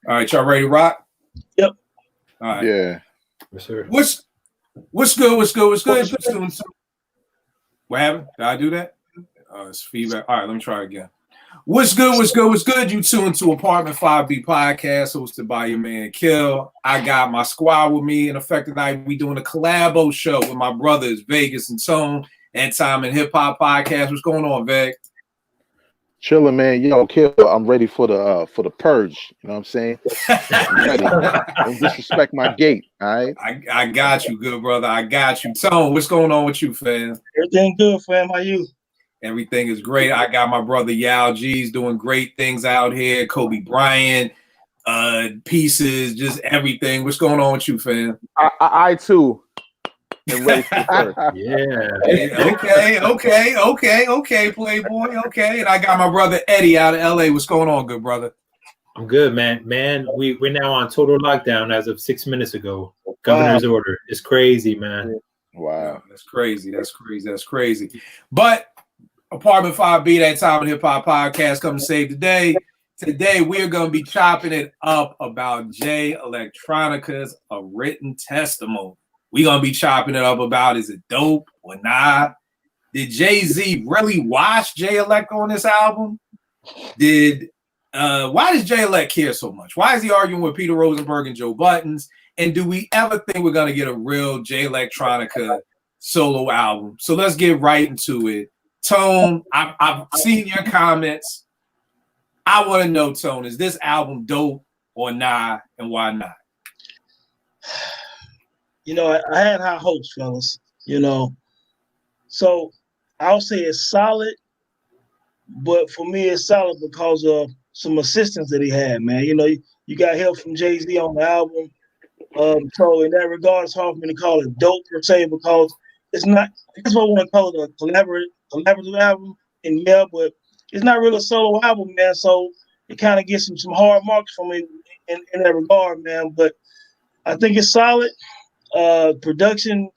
All right, y'all ready to rock? Yep. All right. Yeah. Yes, sir. What's good? What's good? What's good? What happened? Did I do that? It's feedback. All right, let me try again. What's good? What's good? What's good? You tuned to Apartment 5B podcast hosted by your man Kill. I got my squad with me. In effect, tonight we doing a collabo show with my brothers Vegas and Tone and Time and Hip Hop Podcast. What's going on, Veg? Chilling, man. Yo, Kill, I'm ready for the purge. You know what I'm saying? I'm ready. Don't disrespect my gate, all right? I got you, good brother. I got you. Tone, what's going on with you, fam? Everything good, fam. How you? Everything is great. I got my brother Yao G's doing great things out here. Kobe Bryant, pieces, just everything. What's going on with you, fam? I too am ready for the Yeah. Okay, Playboy. Okay. And I got my brother Eddie out of LA. What's going on, good brother? I'm good, man. We're now on total lockdown as of 6 minutes ago. Governor's order. It's crazy, man. Wow. That's crazy. But Apartment 5B, that Time and Hip Hop Podcast, come to save the day. Today, we're going to be chopping it up about Jay Electronica's A Written Testimony. We're going to be chopping it up about, is it dope or not? Did Jay-Z really watch Jay Elect on this album? Why does Jay Elect care so much? Why is he arguing with Peter Rosenberg and Joe Buttons? And do we ever think we're going to get a real Jay Electronica solo album? So let's get right into it. Tone, I've seen your comments. I want to know, Tone, is this album dope or not, and why not? You know, I had high hopes, fellas. You know, so I'll say it's solid, but for me, it's solid because of some assistance that he had, man. You know, you got help from Jay-Z on the album. So in that regard, it's hard for me to call it dope per se because it's not. That's what I want to call it, a collaborative album. And yeah, but it's not really a solo album, man. So it kind of gets some hard marks for me in that regard, man. But I think it's solid. Production,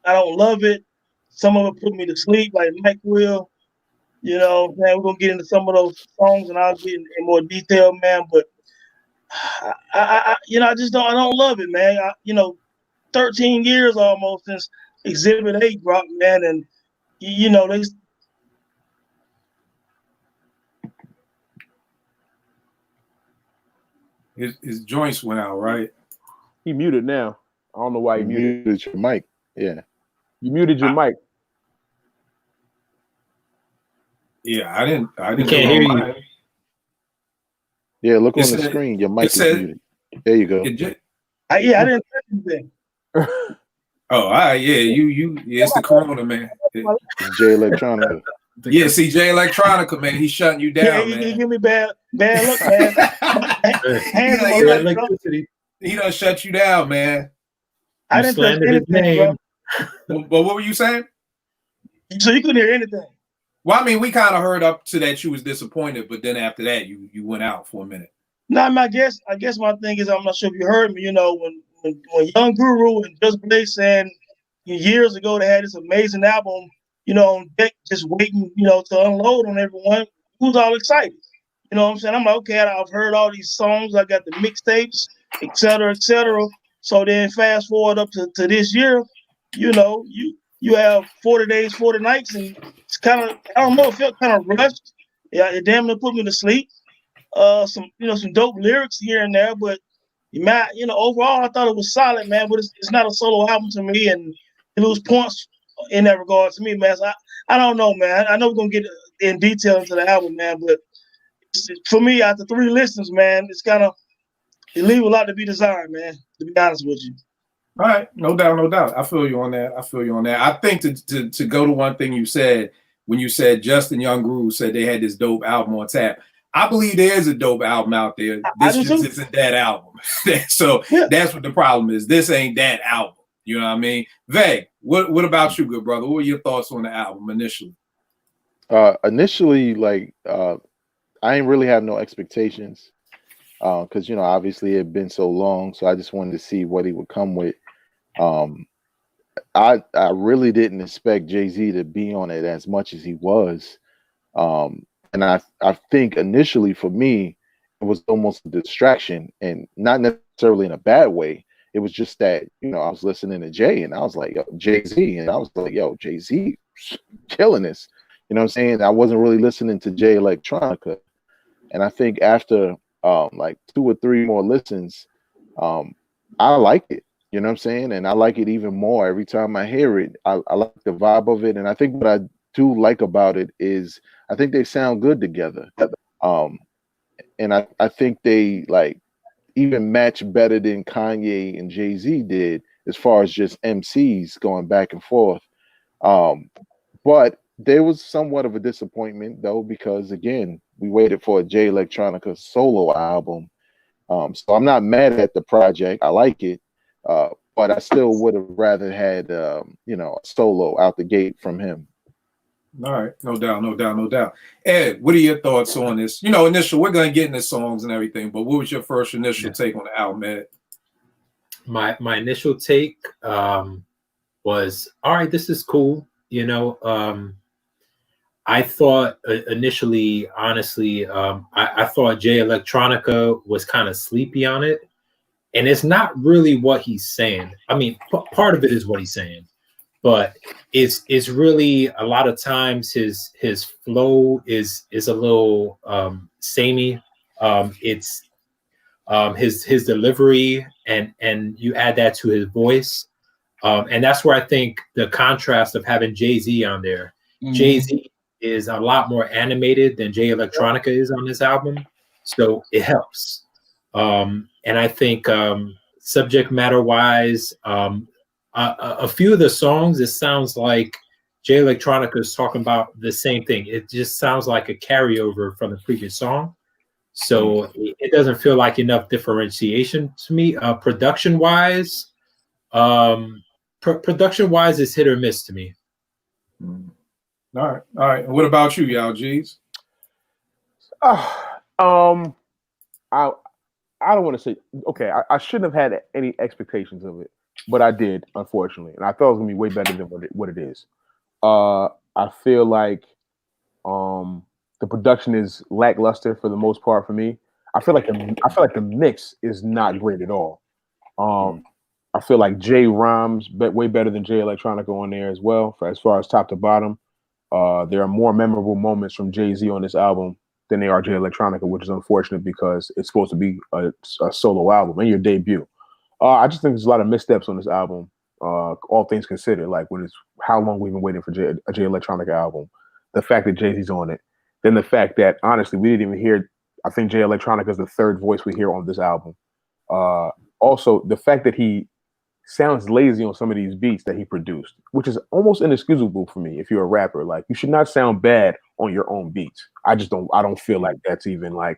I don't love it. Some of it put me to sleep, like Mike will. You know, man, we're gonna get into some of those songs, and I'll get in more detail, man. But I I don't love it, man. 13 years almost since Exhibit 8 dropped, man, and his joints went out, right? He muted now. I don't know why he muted your mic. Yeah. You muted your mic. Yeah, I didn't We can't hear you. Yeah, look on the screen. Your mic is muted. There you go. I didn't say anything. Oh, all right, yeah, you it's the corona, man. It's Jay Electronica. Yeah, see, Jay Electronica, man, he's shutting you down, man. He give me bad look, man. He done shut you down, man. I didn't say anything, bro. But what were you saying? So you couldn't hear anything. Well, I mean, we kind of heard up to that you was disappointed, but then after that, you went out for a minute. No, I guess my thing is, I'm not sure if you heard me. You know, when Young Guru and Just Blaze saying years ago they had this amazing album, you know, on deck, just waiting, you know, to unload on everyone, who's all excited. You know what I'm saying? I'm like, okay, I've heard all these songs, I got the mixtapes, et cetera, et cetera. So then fast forward up to this year, you know, you have 40 days, 40 nights, and it's kind of, I don't know, it felt kind of rushed. Yeah, it damn near put me to sleep. Some dope lyrics here and there, but overall I thought it was solid, man. But it's not a solo album to me, and you lose points in that regard to me, man. So I don't know, man. I know we're gonna get in detail into the album, man, but for me, after 3 listens, man, it leaves a lot to be desired, man. To be honest with you. All right, no doubt. I feel you on that. I think to go to one thing you said when you said Justin Young Groove said they had this dope album on tap. I believe there is a dope album out there. This just isn't that album. So that's what the problem is. This ain't that album. You know what I mean? Veg, what about you, good brother? What were your thoughts on the album initially? Initially, I ain't really have no expectations. Because obviously it had been so long, so I just wanted to see what he would come with. I really didn't expect Jay-Z to be on it as much as he was. And I think initially for me, was almost a distraction, and not necessarily in a bad way. It was just that, you know, I was listening to Jay and I was like, yo, Jay-Z. And I was like, yo, Jay-Z killing this. You know what I'm saying? I wasn't really listening to Jay Electronica. And I think after like 2 or 3 more listens, I like it. You know what I'm saying? And I like it even more every time I hear it. I like the vibe of it. And I think what I do like about it is I think they sound good together. And I think they like even match better than Kanye and Jay-Z did as far as just MCs going back and forth. But there was somewhat of a disappointment though, because again, we waited for a Jay Electronica solo album. So I'm not mad at the project. I like it. But I still would have rather had, you know, a solo out the gate from him. All right, no doubt. Ed, what are your thoughts on this? You know, we're going to get into songs and everything, but what was your first initial take on the album, Ed? My initial take was, all right, this is cool. You know, I thought initially, honestly, I thought Jay Electronica was kind of sleepy on it. And it's not really what he's saying. I mean, part of it is what he's saying, but it's really a lot of times his flow is a little samey. It's his delivery, and you add that to his voice, and that's where I think the contrast of having Jay-Z on there. Mm-hmm. Jay-Z is a lot more animated than Jay Electronica is on this album, so it helps. And I think subject matter wise, a few of the songs, it sounds like Jay Electronica is talking about the same thing. It just sounds like a carryover from the previous song. So it doesn't feel like enough differentiation to me. Production wise, is hit or miss to me. All right. What about you, y'all G's? I don't want to say, okay, I shouldn't have had any expectations of it, but I did, unfortunately. And I thought it was going to be way better than what it is. I feel like the production is lackluster for the most part for me. I feel like the mix is not great at all. I feel like Jay rhymes way better than Jay Electronica on there as well, as far as top to bottom. There are more memorable moments from Jay-Z on this album than they are Jay Electronica, which is unfortunate because it's supposed to be a solo album and your debut. I just think there's a lot of missteps on this album, all things considered, like how long we've been waiting for a Jay Electronica album, the fact that Jay-Z's on it, then the fact that, honestly, we didn't even hear, I think Jay Electronica is the third voice we hear on this album. Also, the fact that he sounds lazy on some of these beats that he produced, which is almost inexcusable for me if you're a rapper. Like, you should not sound bad on your own beats. I don't feel like that's even like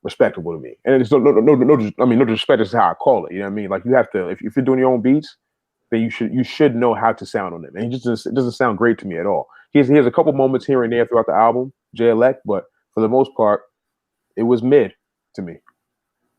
respectable to me. And it's no disrespect, is how I call it. You know what I mean? Like, you have to, if you're doing your own beats, then you should know how to sound on them. And it doesn't sound great to me at all. He has a couple moments here and there throughout the album, Jay Elect, but for the most part, it was mid to me.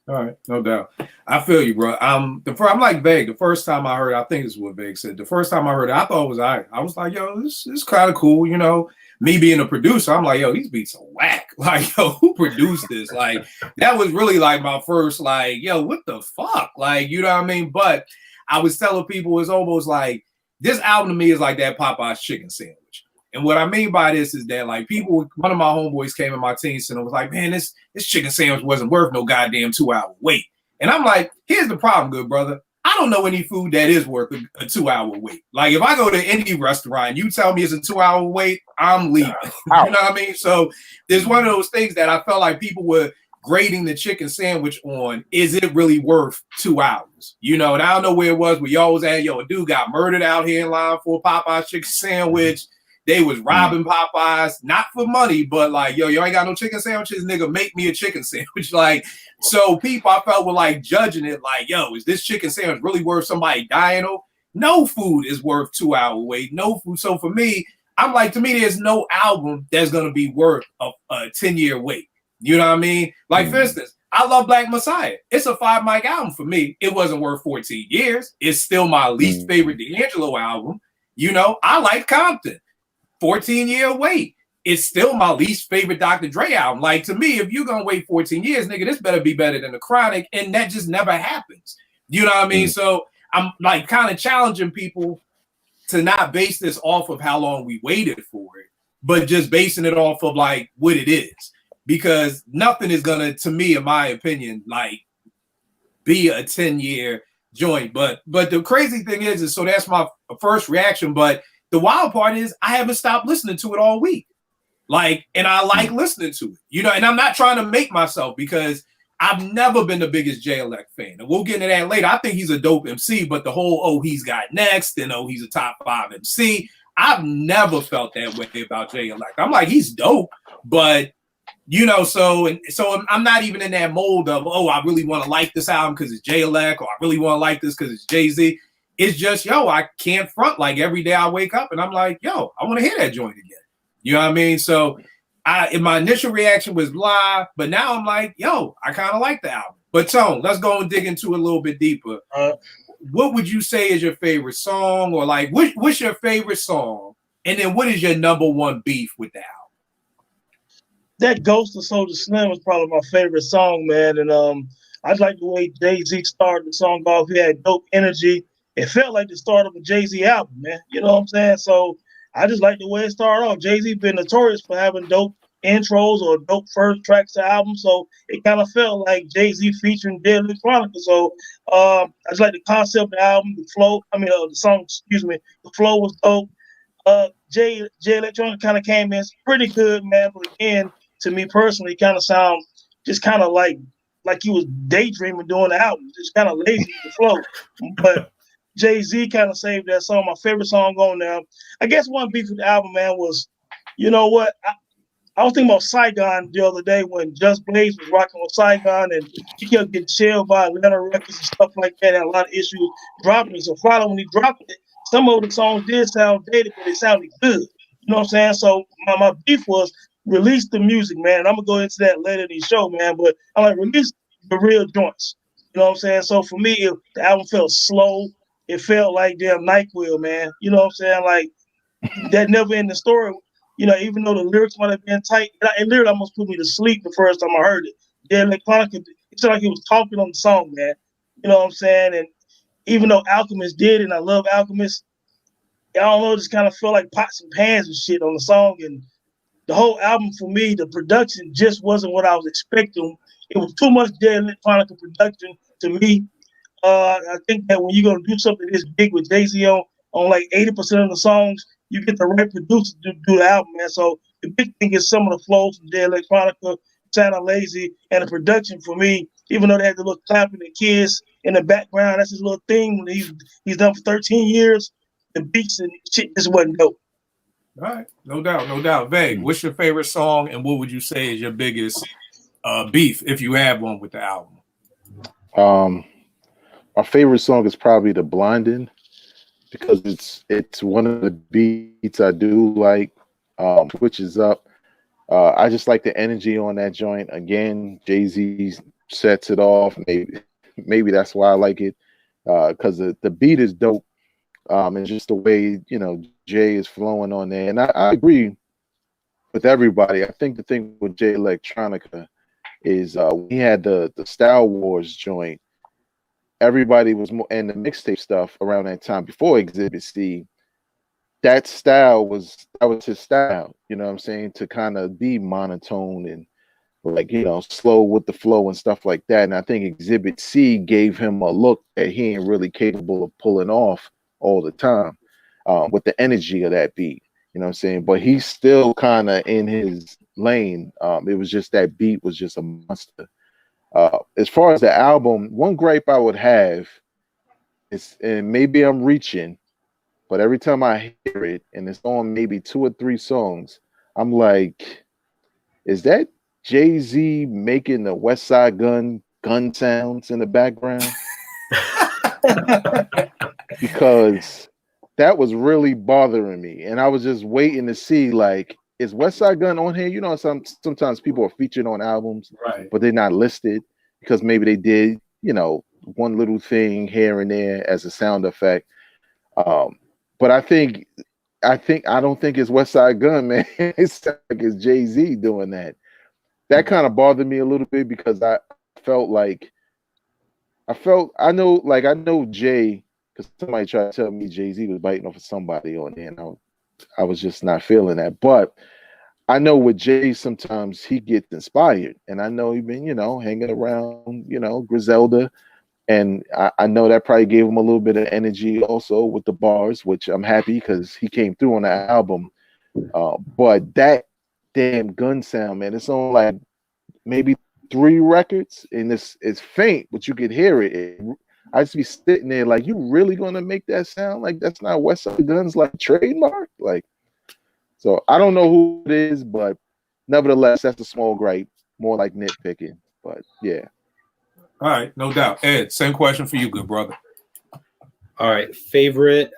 All right, no doubt. I feel you, bro. I'm like Veg. The first time I heard it, I think this is what Veg said. The first time I heard it, I thought it was all right. I was like, yo, this is kind of cool, you know. Me being a producer, I'm like, yo, these beats are whack. Like, yo, who produced this? Like, that was really like my first, like, yo, what the fuck? Like, you know what I mean? But I was telling people, it's almost like this album to me is like that Popeye's chicken sandwich. And what I mean by this is that, like, one of my homeboys came in my teen center and was like, man, this chicken sandwich wasn't worth no goddamn 2-hour wait. And I'm like, here's the problem, good brother. I don't know any food that is worth a 2-hour wait. Like, if I go to any restaurant and you tell me it's a 2-hour wait, I'm leaving. You know what I mean? So there's one of those things that I felt like people were grading the chicken sandwich on, is it really worth 2 hours? You know, and I don't know where it was, but y'all was at, yo, a dude got murdered out here in line for a Popeye's chicken sandwich. They was robbing Popeyes, not for money, but like, yo, you ain't got no chicken sandwiches, nigga, make me a chicken sandwich. Like, so people I felt were like judging it like, yo, is this chicken sandwich really worth somebody dying over? No food is worth 2-hour wait, no food. So for me, I'm like, to me, there's no album that's going to be worth a 10-year wait. You know what I mean? Like, for instance, I love Black Messiah. It's a 5-mic album for me. It wasn't worth 14 years. It's still my least favorite D'Angelo album. You know, I like Compton. 14-year wait. it's still my least favorite Dr. Dre album. Like, to me, if you're gonna wait 14 years, nigga, this better be better than The Chronic, and that just never happens. You know what I mean? So I'm like kind of challenging people to not base this off of how long we waited for it, but just basing it off of like what it is. Because nothing is gonna, to me, in my opinion, like be a 10-year joint. But the crazy thing is so that's my first reaction. But the wild part is I haven't stopped listening to it all week. Like, and I like listening to it, you know, and I'm not trying to make myself, because I've never been the biggest J-Elect fan. And we'll get into that later. I think he's a dope MC, but the whole, he's got next, and he's a top 5 MC. I've never felt that way about J-Elect. I'm like, he's dope, but you know, so I'm not even in that mold of, I really want to like this album because it's J-Elect, or I really want to like this because it's Jay-Z. It's just, I can't front. Like, every day I wake up and I'm like, I want to hear that joint again. You know what I mean? So my initial reaction was blah, but now I'm like, I kind of like the album. But Tone, let's go and dig into it a little bit deeper. What would you say is your favorite song, or like, what's your favorite song? And then what is your number one beef with the album? That Ghost of Soulja Slim was probably my favorite song, man. And I like the way Jay-Z started the song off. He had dope energy. It felt like the start of a Jay-Z album, man. You know what I'm saying? So I just like the way it started off. Jay-Z been notorious for having dope intros or dope first tracks to albums. So it kind of felt like Jay-Z featuring Deadly Chronicles. So I just like the concept of the album, the flow. The song, the flow was dope. Jay Electronica kind of came in pretty good, man. But again, to me personally, kind of sound just kind of like he was daydreaming doing the album, just kind of lazy with the flow. But Jay-Z kind of saved that song. My favorite song on there. I guess one beef with the album, man, was, you know what? I was thinking about Saigon the other day when Just Blaze was rocking with Saigon, and he kept getting shelled by Atlanta Records and stuff like that, and a lot of issues dropping it. So Friday, when he dropped it, some of the songs did sound dated, but they sounded good. You know what I'm saying? So my beef was, release the music, man. And I'm gonna go into that later in the show, man. But I'm like, release the real joints. You know what I'm saying? So for me, the album felt slow. It felt like damn NyQuil, man. You know what I'm saying? Like, that never ending story. You know, even though the lyrics might have been tight, it literally almost put me to sleep the first time I heard it. Yeah, Electronica, it sounded like he was talking on the song, man. You know what I'm saying? And even though Alchemist did, and I love Alchemist, I don't know, it just kind of felt like pots and pans and shit on the song. And the whole album, for me, the production just wasn't what I was expecting. It was too much Dead Electronica production to me. I think that when you're going to do something this big with Jay-Z on like 80% of the songs, you get the right producer to do the album, man. So the big thing is some of the flows from Dead Electronica sounded lazy, and the production for me, even though they had the little clapping and kids in the background, that's his little thing when he's done for 13 years, the beats and shit just wasn't dope. All right, no doubt. Vague, what's your favorite song, and what would you say is your biggest beef, if you have one, with the album? My favorite song is probably The Blinding, because it's one of the beats I do like. Switches up. I just like the energy on that joint. Again, Jay-Z sets it off. Maybe that's why I like it, because the beat is dope. And just the way, Jay is flowing on there. And I agree with everybody. I think the thing with Jay Electronica is we had the Style Wars joint. Everybody was more, and the mixtape stuff around that time before Exhibit C. That was his style, you know what I'm saying, to kind of be monotone and like, slow with the flow and stuff like that. And I think Exhibit C gave him a look that he ain't really capable of pulling off all the time, with the energy of that beat, you know what I'm saying? But he's still kind of in his lane. It was just that beat was just a monster. As far as the album, one gripe I would have is, and maybe I'm reaching, but every time I hear it and it's on maybe 2 or 3 songs, I'm like, is that Jay-Z making the West Side Gun sounds in the background? Because that was really bothering me, and I was just waiting to see, like, is West Side Gun on here? Sometimes people are featured on albums, right, but they're not listed because maybe they did, one little thing here and there as a sound effect. But I think I don't think it's West Side Gun, man. It's like it's Jay-Z doing that. That kind of bothered me a little bit because felt like I know Jay, because somebody tried to tell me Jay-Z was biting off of somebody on there, and I was just not feeling that. But I know with Jay, sometimes he gets inspired, and I know he's been, hanging around, Griselda, and I know that probably gave him a little bit of energy also with the bars, which I'm happy because he came through on the album. But that damn gun sound, man, it's on like maybe 3 records, and it's faint, but you could hear it. I just be sitting there like, you really gonna make that sound? Like that's not West Side Gun's like trademark? Like, so I don't know who it is, but nevertheless, that's a small gripe, more like nitpicking. But yeah. All right, no doubt. Ed, same question for you, good brother. All right, favorite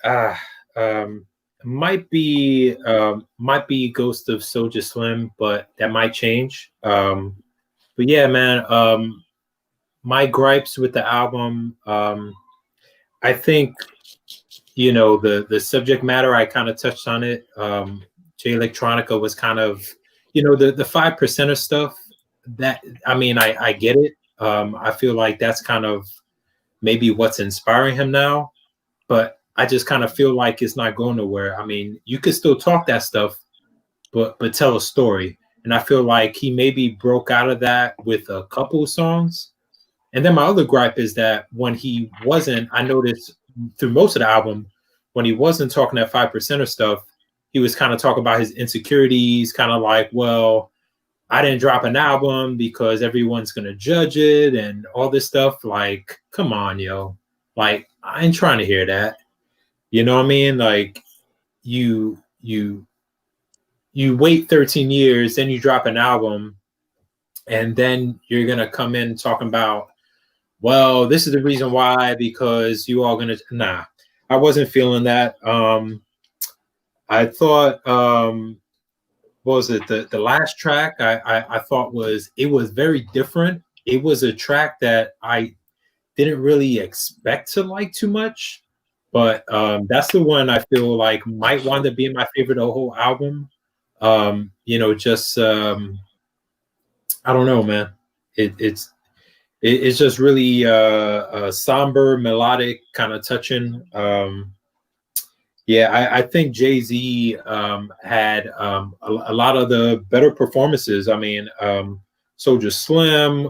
might be Ghost of Soulja Slim, but that might change. But yeah, man, my gripes with the album, I think, the subject matter, I kind of touched on it. Jay Electronica was kind of, the 5% of stuff that, I mean, I get it. I feel like that's kind of maybe what's inspiring him now, but I just kind of feel like it's not going nowhere. I mean, you could still talk that stuff, but tell a story. And I feel like he maybe broke out of that with a couple of songs. And then my other gripe is that when he wasn't, I noticed through most of the album, when he wasn't talking that 5% of stuff, he was kind of talking about his insecurities, kind of like, well, I didn't drop an album because everyone's going to judge it and all this stuff. Like, come on, yo. Like, I ain't trying to hear that. You know what I mean? Like, you wait 13 years, then you drop an album, and then you're going to come in talking about, well, this is the reason why, because you all going to, nah, I wasn't feeling that. I thought, what was it? The last track I thought was very different. It was a track that I didn't really expect to like too much, but that's the one I feel like might wind up being my favorite of the whole album. I don't know, man. It's just really somber, melodic, kind of touching. I think Jay-Z had a lot of the better performances. I mean, Soulja Slim,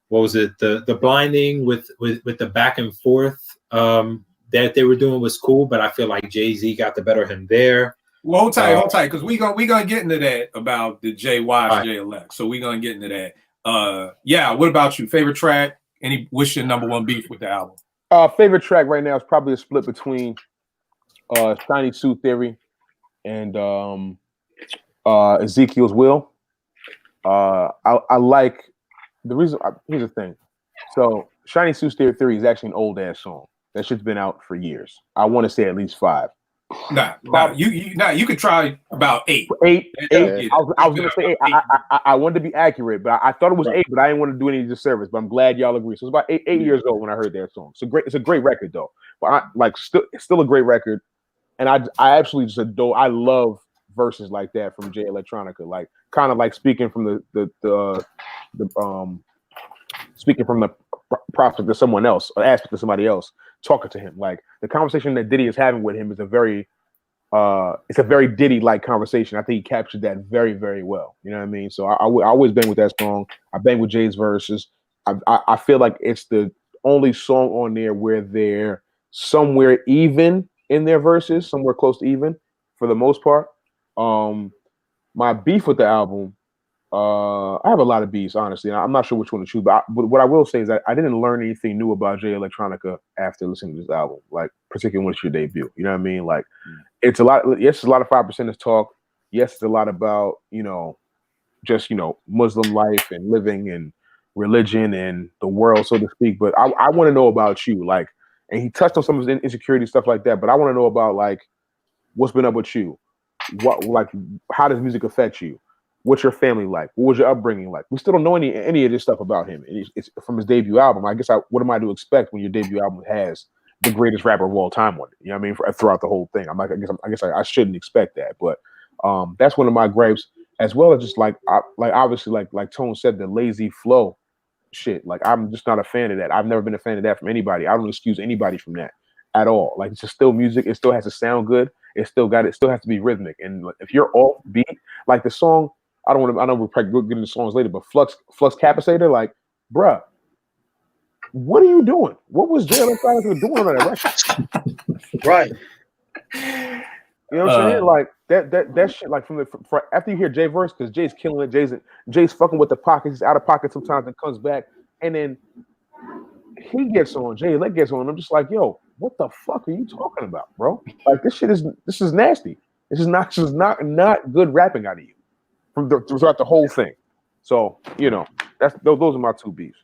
what was it? The blinding with the back and forth that they were doing was cool, but I feel like Jay-Z got the better of him there. Well, hold tight, because we gonna get into that about the Jay Wash, right. Jay Elect. So we're gonna get into that. What about you? Favorite track? What's your number one beef with the album? Favorite track right now is probably a split between Shiny Suit Theory and Ezekiel's Will. I like the reason. Here's the thing. So Shiny Suit Theory is actually an old ass song. That shit's been out for years. I want to say at least 5. You could try about 8. 8. I was gonna say 8. I wanted to be accurate, but I thought it was 8, but I didn't want to do any disservice. But I'm glad y'all agree. So it's about 8 years old when I heard that song. It's a great record though. But still a great record. And I absolutely just adore. I love verses like that from Jay Electronica, like kind of like speaking from the speaking from the prospect of someone else or aspect of somebody else talking to him. Like the conversation that Diddy is having with him is a very Diddy-like conversation. I think he captured that very, very well. You know what I mean? So I always bang with that song. I bang with Jay's verses. I feel like it's the only song on there where they're somewhere even in their verses, somewhere close to even for the most part. My beef with the album, I have a lot of beefs, honestly. I'm not sure which one to choose, but what I will say is that I didn't learn anything new about Jay Electronica after listening to this album, like particularly when it's your debut. You know what I mean? Like it's a lot. Yes, it's a lot of 5% talk. Yes, it's a lot about just Muslim life and living and religion and the world, so to speak. But I want to know about you, like. And he touched on some of his insecurity stuff like that, but I want to know about like what's been up with you. How does music affect you? What's your family like? What was your upbringing like? We still don't know any of this stuff about him. It's from his debut album. I guess what am I to expect when your debut album has the greatest rapper of all time on it. You know what I mean? Throughout the whole thing, I guess I shouldn't expect that, but that's one of my gripes, as well as just like obviously like Tone said, the lazy flow shit. Like I'm just not a fan of that. I've never been a fan of that from anybody. I don't excuse anybody from that at all. Like it's just still music. It still has to sound good. It still has to be rhythmic. And if you're off beat, like the song, I know we're probably getting the songs later, but Flux Capacitor, like, bruh, what are you doing? What was Jay Electronica doing on that record? Right. You know what I'm saying? Like that shit. Like after you hear Jay verse, because Jay's killing it. Jay's fucking with the pockets. He's out of pocket sometimes and comes back, and then he gets on. Jay Elect gets on. I'm just like, yo, what the fuck are you talking about, bro? Like this is nasty. This is not good rapping out of you throughout the whole thing. So those are my two beefs.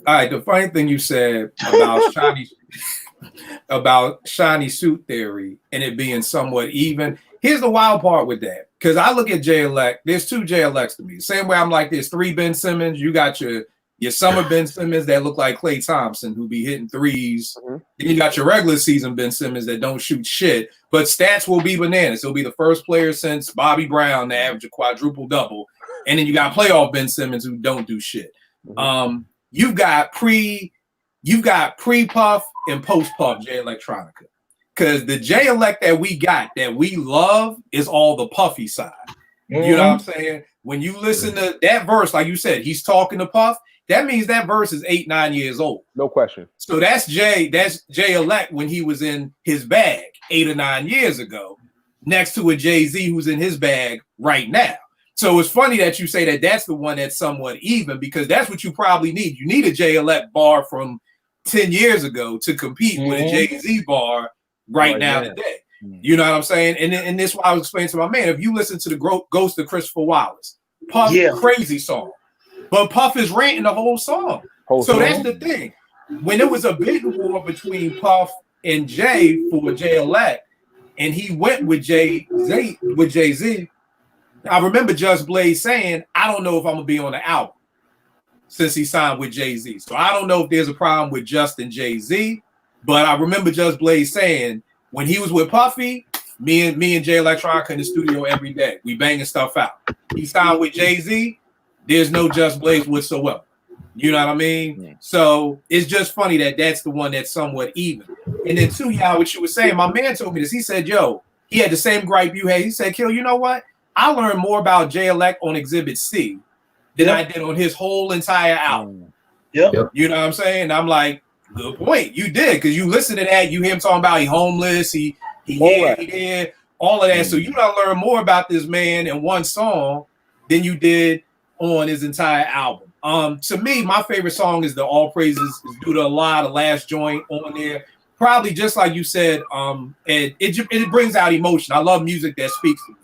All right, the funny thing you said about shiny suit theory and it being somewhat even. Here's the wild part with that, because I look at Jay Elect. There's two Jay Elects to me. Same way I'm like, there's three Ben Simmons. You got your summer Ben Simmons that look like Klay Thompson, who be hitting threes. Mm-hmm. Then you got your regular season Ben Simmons that don't shoot shit, but stats will be bananas. He'll be the first player since Bobby Brown to average a quadruple double. And then you got playoff Ben Simmons who don't do shit. Mm-hmm. You've got pre-Puff and post-Puff Jay Electronica. Because the Jay Elect that we got, that we love, is all the Puffy side. Mm-hmm. You know what I'm saying? When you listen to that verse, like you said, he's talking to Puff, that means that verse is 8-9 years old. No question. So that's Jay Elect when he was in his bag 8 or 9 years ago, next to a Jay-Z who's in his bag right now. So it's funny that you say that that's the one that's somewhat even, because that's what you probably need. You need a Jay Elect bar from 10 years ago to compete with a Jay-Z bar right now today. You know what I'm saying? And this is what I was explaining to my man. If you listen to the Ghost of Christopher Wallace, Puff, crazy song. But Puff is ranting the whole song. That's the thing. When there was a big war between Puff and Jay for Jay Elect, and he went with Jay-Z, I remember Just Blaze saying, I don't know if I'm going to be on the album since he signed with Jay-Z. So I don't know if there's a problem with Just and Jay-Z, but I remember Just Blaze saying when he was with Puffy, me and Jay Electronica in the studio every day. We banging stuff out. He signed with Jay-Z. There's no Just Blaze whatsoever. You know what I mean? Yeah. So it's just funny that that's the one that's somewhat even. And then too, y'all, what you were saying, my man told me this. He said, yo, he had the same gripe you had. He said, Kill, you know what? I learned more about Jay Elect on Exhibit C than I did on his whole entire album. Yep. You know what I'm saying? And I'm like, good point. You did, because you listen to that, you hear him talking about he homeless, he did all of that. So you done learn more about this man in one song than you did on his entire album. To me, my favorite song is the All Praises is Due to Allah, the last joint on there. Probably just like you said, it brings out emotion. I love music that speaks to me.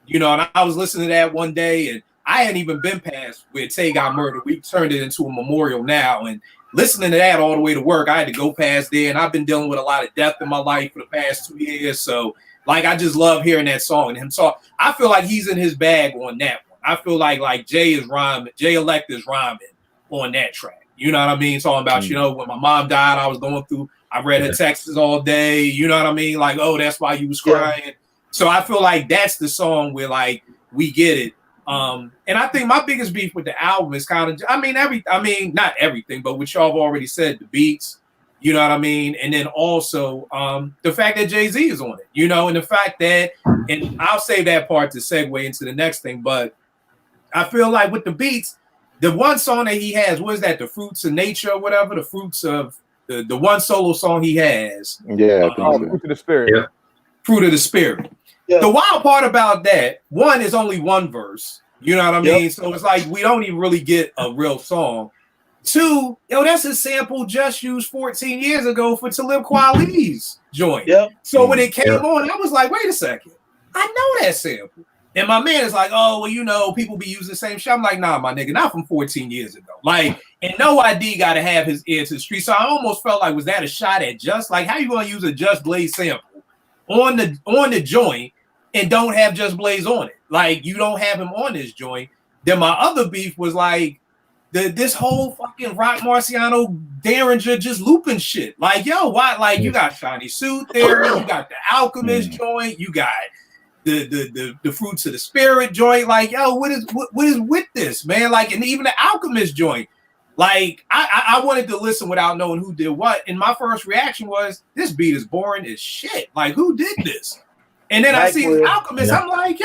You know, and I was listening to that one day, and I hadn't even been past where Tay got murdered. We turned it into a memorial now, and listening to that all the way to work, I had to go past there, and I've been dealing with a lot of death in my life for the past 2 years. So, like, I just love hearing that song and him talk. I feel like he's in his bag on that one. I feel like Jay is rhyming, Jay Elect is rhyming on that track. You know what I mean? Talking about, you know, when my mom died, I was going through, I read her texts all day. You know what I mean? Like, oh, that's why you was crying. Yeah. So I feel like that's the song where, like, we get it. And I think my biggest beef with the album is kind of, not everything, but what y'all have already said, the beats, you know what I mean? And then also the fact that Jay-Z is on it, you know, and the fact that, and I'll save that part to segue into the next thing, but I feel like with the beats, the one song that he has, what is that? The Fruits of Nature or whatever, the Fruits of, the one solo song he has. Yeah. Fruit of the Spirit. Yeah. Fruit of the Spirit. Yeah. The wild part about that, one is only one verse. You know what I mean? Yep. So it's like we don't even really get a real song. Two, that's a sample just used 14 years ago for Talib Kweli's joint. Yep. So when it came on, I was like, wait a second. I know that sample. And my man is like, oh, well, you know, people be using the same shit. I'm like, nah, my nigga, not from 14 years ago. Like, and No ID got to have his ear to the street. So I almost felt like, was that a shot at Just? Like, how you going to use a Just Blaze sample on the joint and don't have Just Blaze on it? Like, you don't have him on this joint. Then my other beef was like, this whole fucking Rock Marciano Derringer just looping shit. Like, yo, why? Like, you got Shiny Suit Theory, you got the Alchemist joint, you got the Fruits of the Spirit joint. Like, yo, what is with this, man? Like, and even the Alchemist joint. Like, I wanted to listen without knowing who did what, and my first reaction was, this beat is boring as shit. Like, who did this? And then I see Alchemist, I'm like,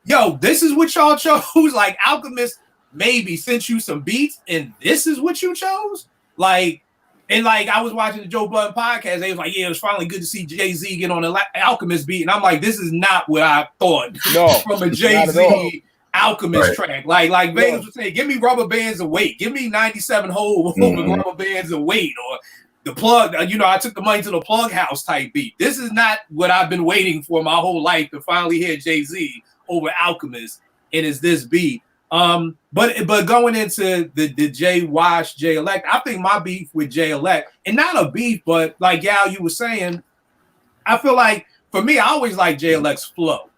yo, this is what y'all chose? Like, Alchemist maybe sent you some beats, and this is what you chose? Like, and like, I was watching the Joe Budden podcast, they was like, yeah, it was finally good to see Jay-Z get on the Alchemist beat, and I'm like, this is not what I thought from a Jay-Z Alchemist track. Like Vegas was saying, give me Rubber Bands of Weight, give me 97 Hole over Rubber Bands of Weight, or the Plug, I took the money to the Plug House type beat. This is not what I've been waiting for my whole life to finally hear Jay-Z over Alchemist, and it's this beat. But going into the Jay Wash, Jay Elect, I think my beef with Jay Elect, and not a beef, but like Gal, you were saying, I feel like for me, I always like Jay Elect's flow.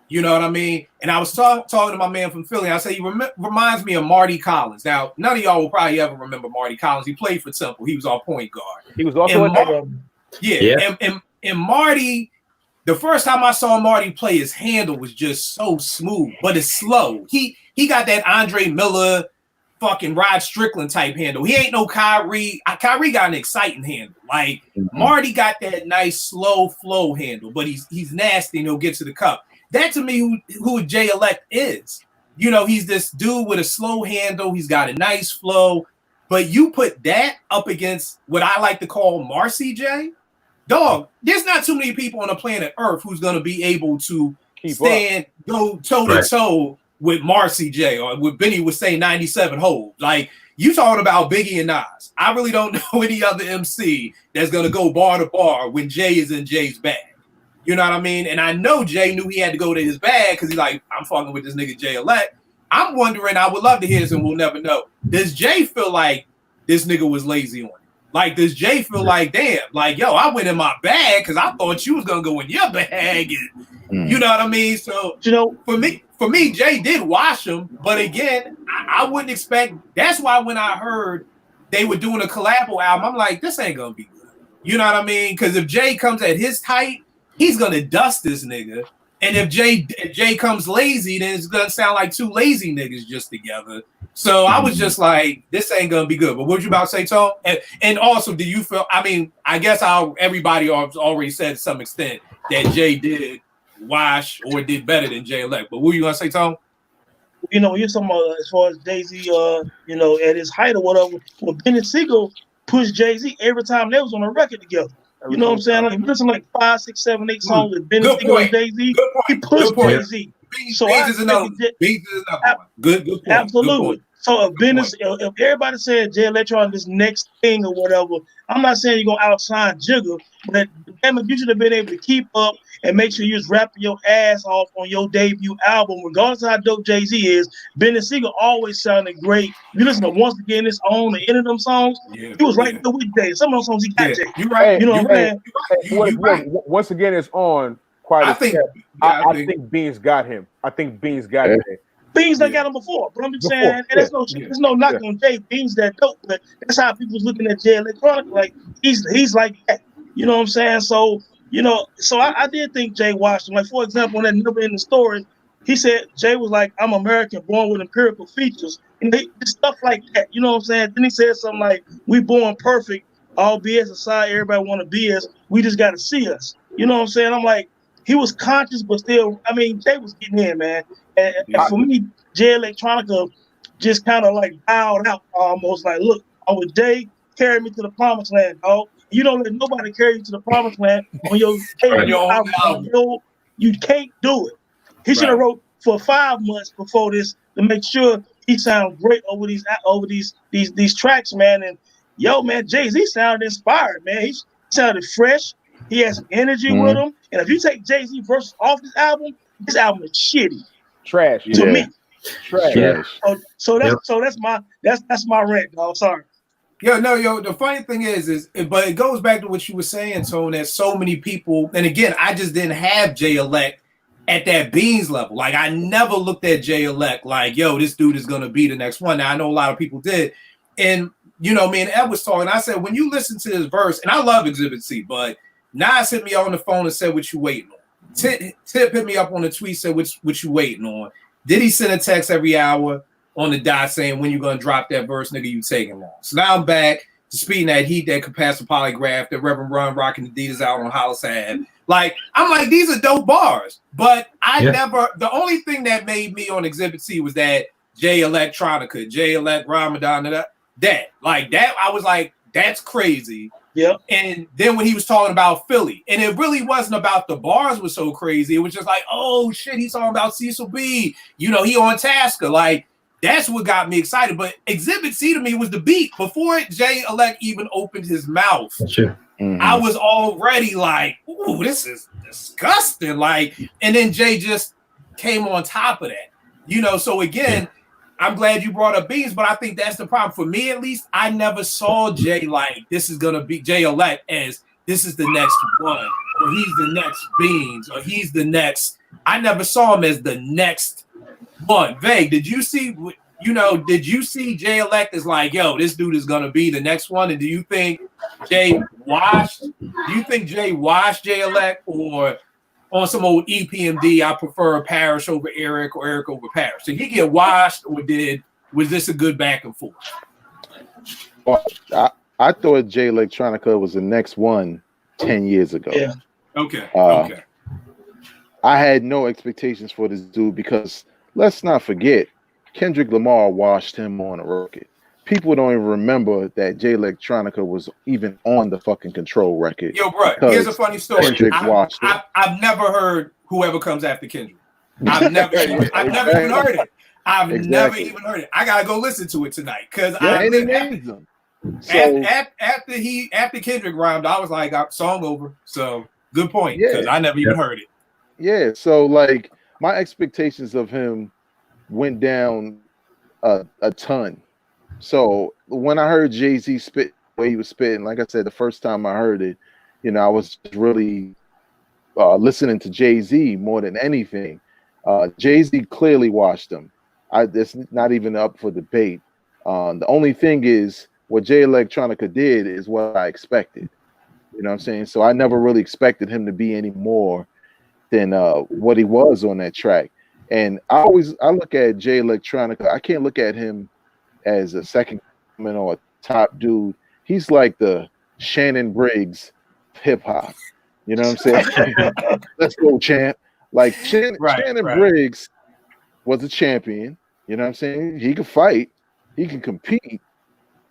You know what I mean? And I was talking to my man from Philly. I say he reminds me of Marty Collins. Now, none of y'all will probably ever remember Marty Collins. He played for Temple. He was our point guard. He was also and Marty. The first time I saw Marty play, his handle was just so smooth, but it's slow. He got that Andre Miller, fucking Rod Strickland type handle. He ain't no Kyrie. Kyrie got an exciting handle. Like Marty got that nice slow flow handle, but he's nasty and he'll get to the cup. That to me, who Jay Elect is. You know, he's this dude with a slow handle. He's got a nice flow, but you put that up against what I like to call Marcy J. Dog, there's not too many people on the planet Earth who's going to be able to go toe-to-toe with Marcy J, or what Benny would say 97 Hole. Like, you talking about Biggie and Nas. I really don't know any other MC that's going to go bar to bar when Jay is in Jay's bag. You know what I mean? And I know Jay knew he had to go to his bag because he's like, I'm fucking with this nigga Jay Elect. I'm wondering, I would love to hear this and we'll never know. Does Jay feel like this nigga was lazy on him? Like, does Jay feel like, damn, like, yo, I went in my bag because I thought you was gonna go in your bag, and you know what I mean? So, you know, for me, Jay did wash him, but again, I wouldn't expect. That's why when I heard they were doing a collabo album, I'm like, this ain't gonna be good. You know what I mean? Because if Jay comes at his height, he's gonna dust this nigga, and if Jay comes lazy, then it's gonna sound like two lazy niggas just together. So I was just like, this ain't gonna be good. But what you about to say, Tom? And also, do you feel? I mean, I guess everybody already said to some extent that Jay did wash or did better than Jay Elect. But what you gonna say, Tom? You know, you're talking about as far as Jay-Z, you know, at his height or whatever. Well, Benny Siegel pushed Jay-Z every time they was on a record together. You know what I'm saying? Like, listen, like 5, 6, 7, 8 songs with Benny Siegel and Jay-Z. He pushed Jay-Z. So Beans is another one. Good point. Absolutely. Good point. So if everybody said Jay Electron this next thing or whatever, I'm not saying you're gonna outshine Jigga, but damn it, you should have been able to keep up and make sure you was rapping your ass off on your debut album, regardless of how dope Jay-Z is. Benny Siegel always sounded great. You listen to Once Again, It's On, the end of them songs, he was right there with Jay. Some of those songs he got Jay. You're right. You know what I'm saying? Once Again, It's On. I think Beans got him. I think Beans got him. Beans done got him before, but I'm just saying, and there's no knock on Jay. Beans that dope, but that's how people was looking at Jay Electronic. Like he's like that. You know what I'm saying? So I did think Jay watched him. Like, for example, in that Never Ending Story, he said Jay was like, I'm American, born with empirical features, and stuff like that. You know what I'm saying? Then he said something like, we born perfect, all BS aside, everybody want to be us. We just got to see us. You know what I'm saying? I'm like, he was conscious, but still, I mean, Jay was getting in, man. And for me, Jay Electronica just kind of like bowed out almost like, look, I'm with Jay, carry me to the promised land, dog. You don't let nobody carry you to the promised land on your album. You can't do it. He should have wrote for 5 months before this to make sure he sounds great over these tracks, man. And yo, man, Jay-Z sounded inspired, man. He sounded fresh. He has some energy with him. And if you take Jay-Z verses off this album is shitty. Trash to me. Trash. Yeah. So that's my rant, dog. Sorry. The funny thing is, but it goes back to what you were saying, Tone, that so many people, and again, I just didn't have Jay Elect at that Beans level. Like I never looked at Jay Elect like, yo, this dude is gonna be the next one. Now I know a lot of people did, and you know, me and Ed was talking. I said, when you listen to this verse, and I love Exhibit C, but Nas hit me on the phone and said, "What you waiting on?" Tip hit me up on the tweet, said, "What you waiting on?" Did he send a text every hour on the dot saying, "When you gonna drop that verse, nigga? You taking long." So now I'm back to speeding that heat, that capacitor polygraph, that Reverend Run rocking Adidas out on Hollis Ave. Like I'm like, these are dope bars, but I never. The only thing that made me on Exhibit C was that Jay Electronica, Jay Elect Ramadan, that like that. I was like, that's crazy. Yeah. And then when he was talking about Philly, and it really wasn't about the bars was so crazy. It was just like, oh shit, he's talking about Cecil B. You know, he on Tasker. Like that's what got me excited. But Exhibit C to me was the beat. Before Jay Elect even opened his mouth, Sure. I was already like, ooh, this is disgusting. Like, and then Jay just came on top of that. You know, so again, I'm glad you brought up Beans, but I think that's the problem. For me, at least, I never saw Jay like this is gonna be Jay Elect as this is the next one, or he's the next Beans, or he's the next. I never saw him as the next one. Vague, did you see? You know, did you see Jay Elect as like, yo, this dude is gonna be the next one? And do you think Jay washed? Do you think Jay washed Jay Elect, or on some old EPMD, I prefer Parrish over Eric or Eric over Parrish? Did he get washed, or was this a good back and forth? Well, I thought Jay Electronica was the next one 10 years ago. Yeah. Okay. Okay. I had no expectations for this dude because let's not forget, Kendrick Lamar washed him on a record. People don't even remember that Jay Electronica was even on the fucking Control record. Yo, bro, here's a funny story. I've never heard Whoever Comes After Kendrick. I've never even heard it. I've never even heard it. I gotta go listen to it tonight because after Kendrick rhymed, I was like, song over. So good point, because I never even heard it. Yeah, so like my expectations of him went down a ton. So when I heard Jay-Z spit the way he was spitting, like I said, the first time I heard it, you know, I was really listening to Jay-Z more than anything. Jay-Z clearly washed him. It's not even up for debate. The only thing is what Jay Electronica did is what I expected. You know what I'm saying? So I never really expected him to be any more than what he was on that track. And I look at Jay Electronica. I can't look at him as a second coming or a top dude. He's like the Shannon Briggs hip hop. You know what I'm saying? Let's go, champ. Like Shannon Briggs was a champion. You know what I'm saying? He could fight, he can compete,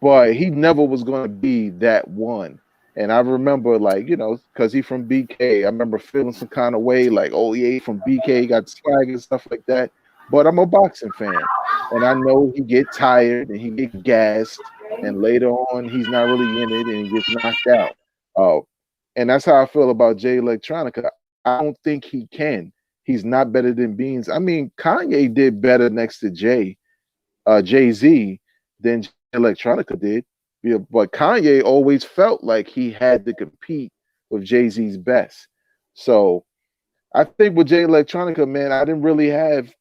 but he never was going to be that one. And I remember, like, you know, because he from BK, I remember feeling some kind of way, like, oh, yeah, from BK, got swag and stuff like that. But I'm a boxing fan, and I know he get tired and he get gassed, and later on he's not really in it and he gets knocked out. And that's how I feel about Jay Electronica. I don't think he can. He's not better than Beans. I mean, Kanye did better next to Jay-Z than Electronica did. Yeah, but Kanye always felt like he had to compete with Jay-Z's best. So I think with Jay Electronica, man, I didn't really have,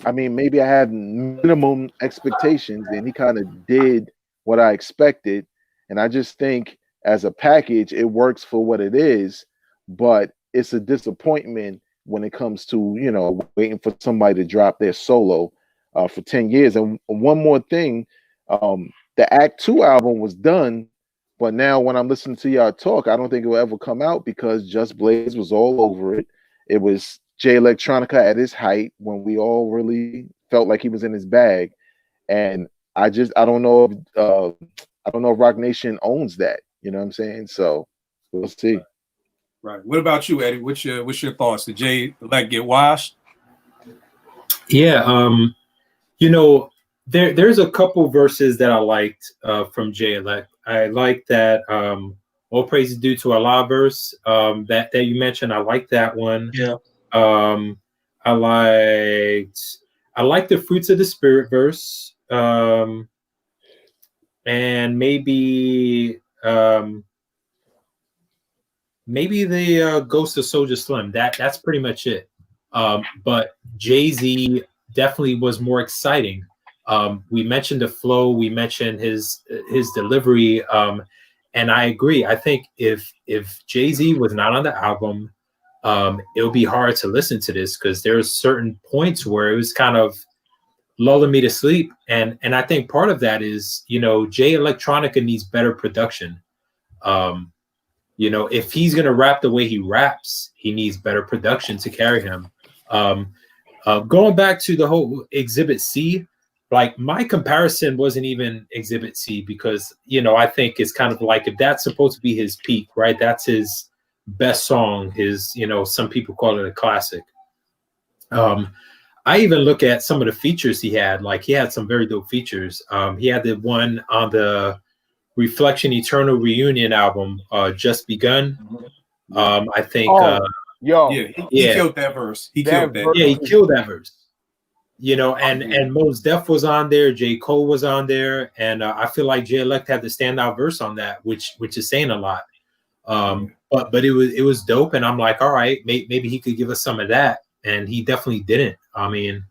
I mean, maybe I had minimum expectations and he kind of did what I expected. And I just think as a package, it works for what it is, but it's a disappointment when it comes to, you know, waiting for somebody to drop their solo for 10 years. And one more thing, the Act 2 album was done, but now when I'm listening to y'all talk, I don't think it will ever come out because Just Blaze was all over it. It was Jay Electronica at his height when we all really felt like he was in his bag. And I don't know if Rock Nation owns that. You know what I'm saying? So we'll see. Right. What about you, Eddie? What's your thoughts? Did Jay Elect get washed? Yeah. You know, there's a couple verses that I liked from Jay Elect. I like that All Praise is Due to Allah verse that you mentioned. I like that one. Yeah. I like the Fruits of the Spirit verse. And maybe the Ghost of Soulja Slim. That's pretty much it. But Jay-Z definitely was more exciting. We mentioned the flow, we mentioned his delivery, and I agree. I think if Jay-Z was not on the album, it would be hard to listen to this because there's certain points where it was kind of lulling me to sleep, and I think part of that is, you know, Jay Electronica needs better production. You know, if he's gonna rap the way he raps, he needs better production to carry him. Going back to the whole Exhibit C, like my comparison wasn't even Exhibit C because, you know, I think it's kind of like if that's supposed to be his peak, right? That's his best song, his, you know, some people call it a classic. I even look at some of the features he had. Like he had some very dope features. He had the one on the Reflection Eternal Reunion album, Just Begun. I think he killed that verse. He killed that verse. You know, and Mos Def was on there, J. Cole was on there, and I feel like Jay Elect had the standout verse on that, which is saying a lot. But it was dope, and I'm like, all right, maybe he could give us some of that, and he definitely didn't. I mean,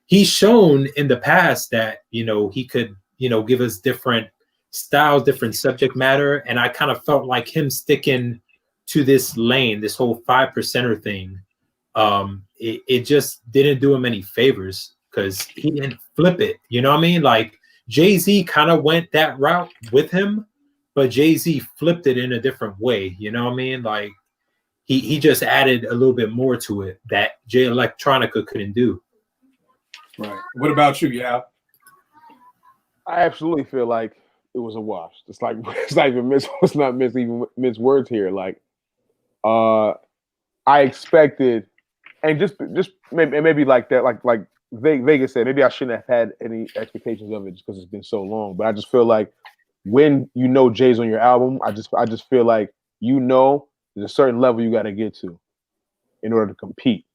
he's shown in the past that, you know, he could, you know, give us different styles, different subject matter, and I kind of felt like him sticking to this lane, this whole 5%er thing. It just didn't do him any favors because he didn't flip it. You know what I mean? Like Jay-Z kind of went that route with him, but Jay-Z flipped it in a different way. You know what I mean? Like he just added a little bit more to it that Jay Electronica couldn't do. Right. What about you, Yao? I absolutely feel like it was a wash. It's like it's not even miss words here. Like I expected, and just maybe like that, like Vegas said, maybe I shouldn't have had any expectations of it just because it's been so long. But I just feel like when you know Jay's on your album, I just feel like, you know, there's a certain level you got to get to in order to compete,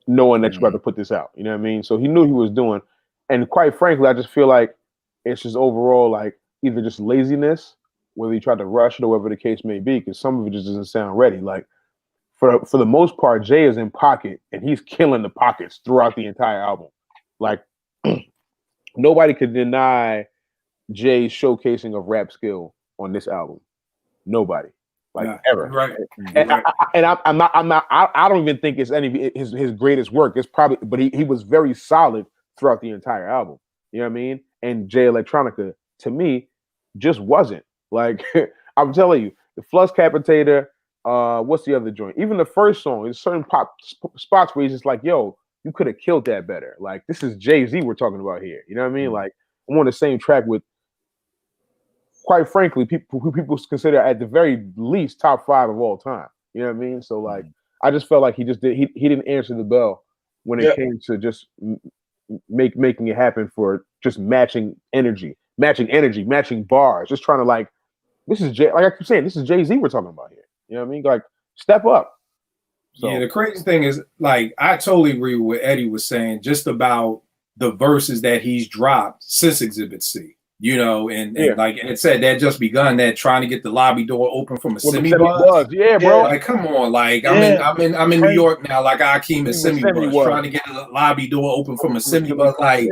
knowing that you're about to put this out. You know what I mean? So he knew he was doing, and quite frankly, I just feel like it's just overall like either just laziness, whether he tried to rush it or whatever the case may be, because some of it just doesn't sound ready. Like for the most part, Jay is in pocket and he's killing the pockets throughout the entire album. Like nobody could deny Jay's showcasing of rap skill on this album. Nobody, like ever. Right. And I don't even think it's any his greatest work. It's probably, but he was very solid throughout the entire album. You know what I mean? And Jay Electronica, to me, just wasn't. Like I'm telling you, the Flux Capitator, what's the other joint? Even the first song, there's certain pop spots where he's just like, yo, you could have killed that better. Like, this is Jay-Z we're talking about here. You know what I mean? Like, I'm on the same track with, quite frankly, people who people consider at the very least top 5 of all time. You know what I mean? So like, I just felt like he didn't answer the bell when it came to just making it happen for just matching bars, just trying to like, this is Jay, like I keep saying, this is Jay-Z we're talking about here. You know what I mean? Like, step up. So. Yeah, the crazy thing is, like, I totally agree with what Eddie was saying just about the verses that he's dropped since Exhibit C. You know, and like it said, that Just Begun, that trying to get the lobby door open from a semi-bus. Yeah, bro. Like, come on, like I'm in New York now, like Akeem and semi-bus, trying to get the lobby door open from a semi-bus. Like,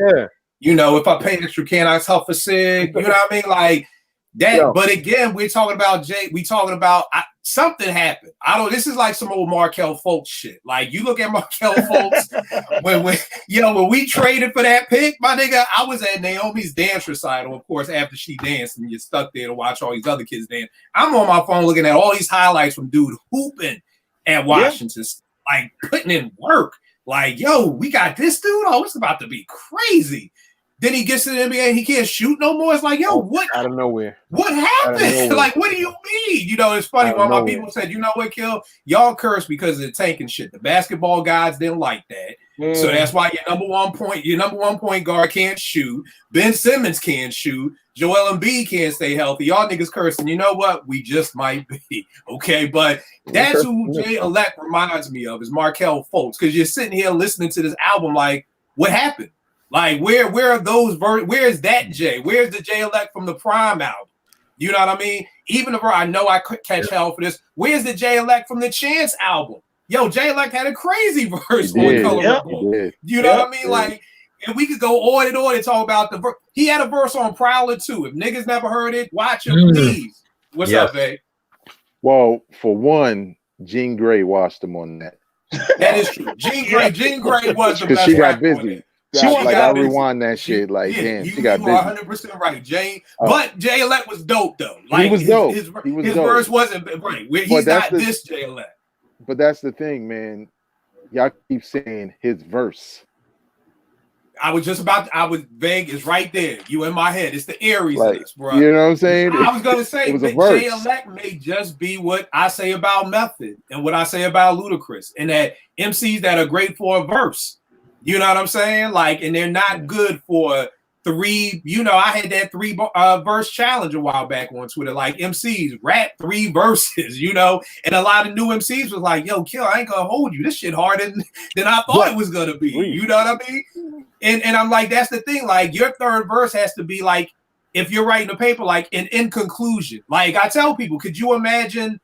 you know, if I pay extra, can I huff a cig? You know what I mean? Like that. Yeah. But again, we're talking about Jay. We talking about something happened. This is like some old Markel Fultz shit. Like, you look at Markel Fultz when we traded for that pick, my nigga, I was at Naomi's dance recital, of course, after she danced, and you're stuck there to watch all these other kids dance. I'm on my phone looking at all these highlights from dude hooping at Washington, like putting in work. Like, yo, we got this dude. Oh, it's about to be crazy. Then he gets to the NBA and he can't shoot no more. It's like, yo, what? Out of nowhere. What happened? Like, what do you mean? You know, it's funny. One of my people said, you know what, Kill? Y'all cursed because of the tanking shit. The basketball guys didn't like that. So that's why your number one point guard can't shoot. Ben Simmons can't shoot. Joel Embiid can't stay healthy. Y'all niggas cursing. You know what? We just might be. Okay, but that's who Jay Elect reminds me of, is Markel Fultz. Because you're sitting here listening to this album like, what happened? Like, where are those where's that Jay? Where's the Jay Elect from the Prime album? You know what I mean? Even if I know I could catch hell for this, where's the Jay Elect from the Chance album? yo, Jay Elect had a crazy verse He on did. Color Yep. Report. He did. You know Yep. what I mean? Like, and we could go on and talk about the verse. He had a verse on Prowler too. If niggas never heard it, watch him, please. What's Yes. up, babe? Well, for one, Jean Grey watched him on that That is true. Jean Grey was the because best she got rapper on busy. it. She was- Like got I busy. rewind that shit. Like damn, she got you are busy. 100% right, Jay. Oh. But Jay Elect was dope though. Like was dope. He was his dope. verse wasn't right. He's But that's not the- this Jay Elect. But that's the thing, man. Y'all keep saying his verse. I was vague. It's right there. You in my head. It's the Aries Like, list, bro. you know what I'm saying? I was gonna say It was a that verse. Jay Elect may just be what I say about Method and what I say about Ludacris, and that MCs that are great for a verse. You know what I'm saying? Like, and they're not good for three. You know, I had that three verse challenge a while back on Twitter. Like MCs rap 3 verses. You know, and a lot of new MCs was like, "Yo, Kill, I ain't gonna hold you. This shit harder than I thought it was gonna be." You know what I mean? And I'm like, that's the thing. Like, your third verse has to be like, if you're writing a paper, like in conclusion. Like I tell people, could you imagine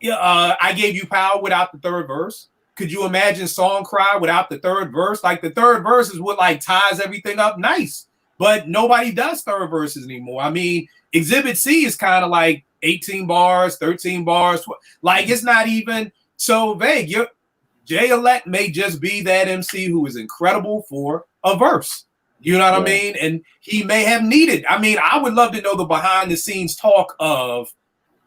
I Gave You Power without the third verse? Could you imagine Song Cry without the third verse? Like the third verse is what like ties everything up nice. But nobody does third verses anymore. I mean, Exhibit C is kind of like 18 bars, 13 bars. Like it's not even so vague. Jay Elect may just be that MC who is incredible for a verse. You know what I mean? And he may have needed. I mean, I would love to know the behind the scenes talk of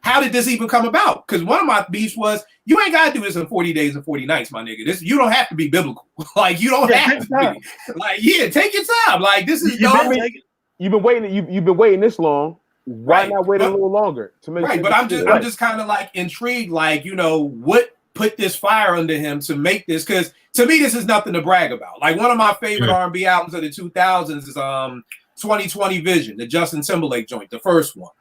how did this even come about? Because one of my beefs was, you ain't got to do this in 40 days and 40 nights, my nigga. This you don't have to be biblical. Like you don't have to be. Like take your time. Like this is You've been waiting. You've been waiting this long. Why not wait a little longer to make right? sure But I'm just kind of like intrigued. Like what put this fire under him to make this, because to me this is nothing to brag about. Like one of my favorite R&B albums of the 2000s is 2020 Vision, the Justin Timberlake joint, the first one.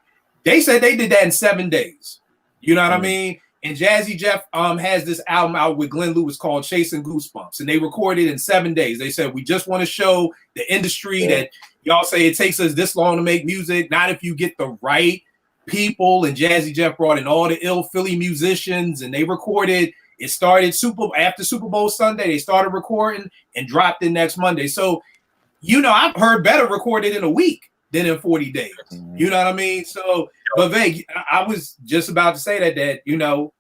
They said they did that in 7 days. You know what I mean? And Jazzy Jeff has this album out with Glenn Lewis called Chasing Goosebumps, and they recorded in 7 days. They said, we just want to show the industry that y'all say it takes us this long to make music, not if you get the right people. And Jazzy Jeff brought in all the ill Philly musicians, and they recorded. It started after Super Bowl Sunday. They started recording and dropped it next Monday. So, you know, I've heard better recorded in a week than in 40 days. You know what I mean? So, but Veg, I was just about to say that you know,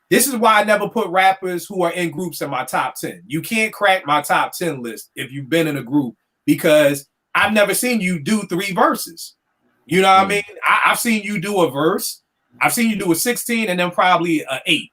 this is why I never put rappers who are in groups in my top 10. You can't crack my top 10 list if you've been in a group, because I've never seen you do 3 verses. You know what I mean? I've seen you do a verse. I've seen you do a 16 and then probably an 8.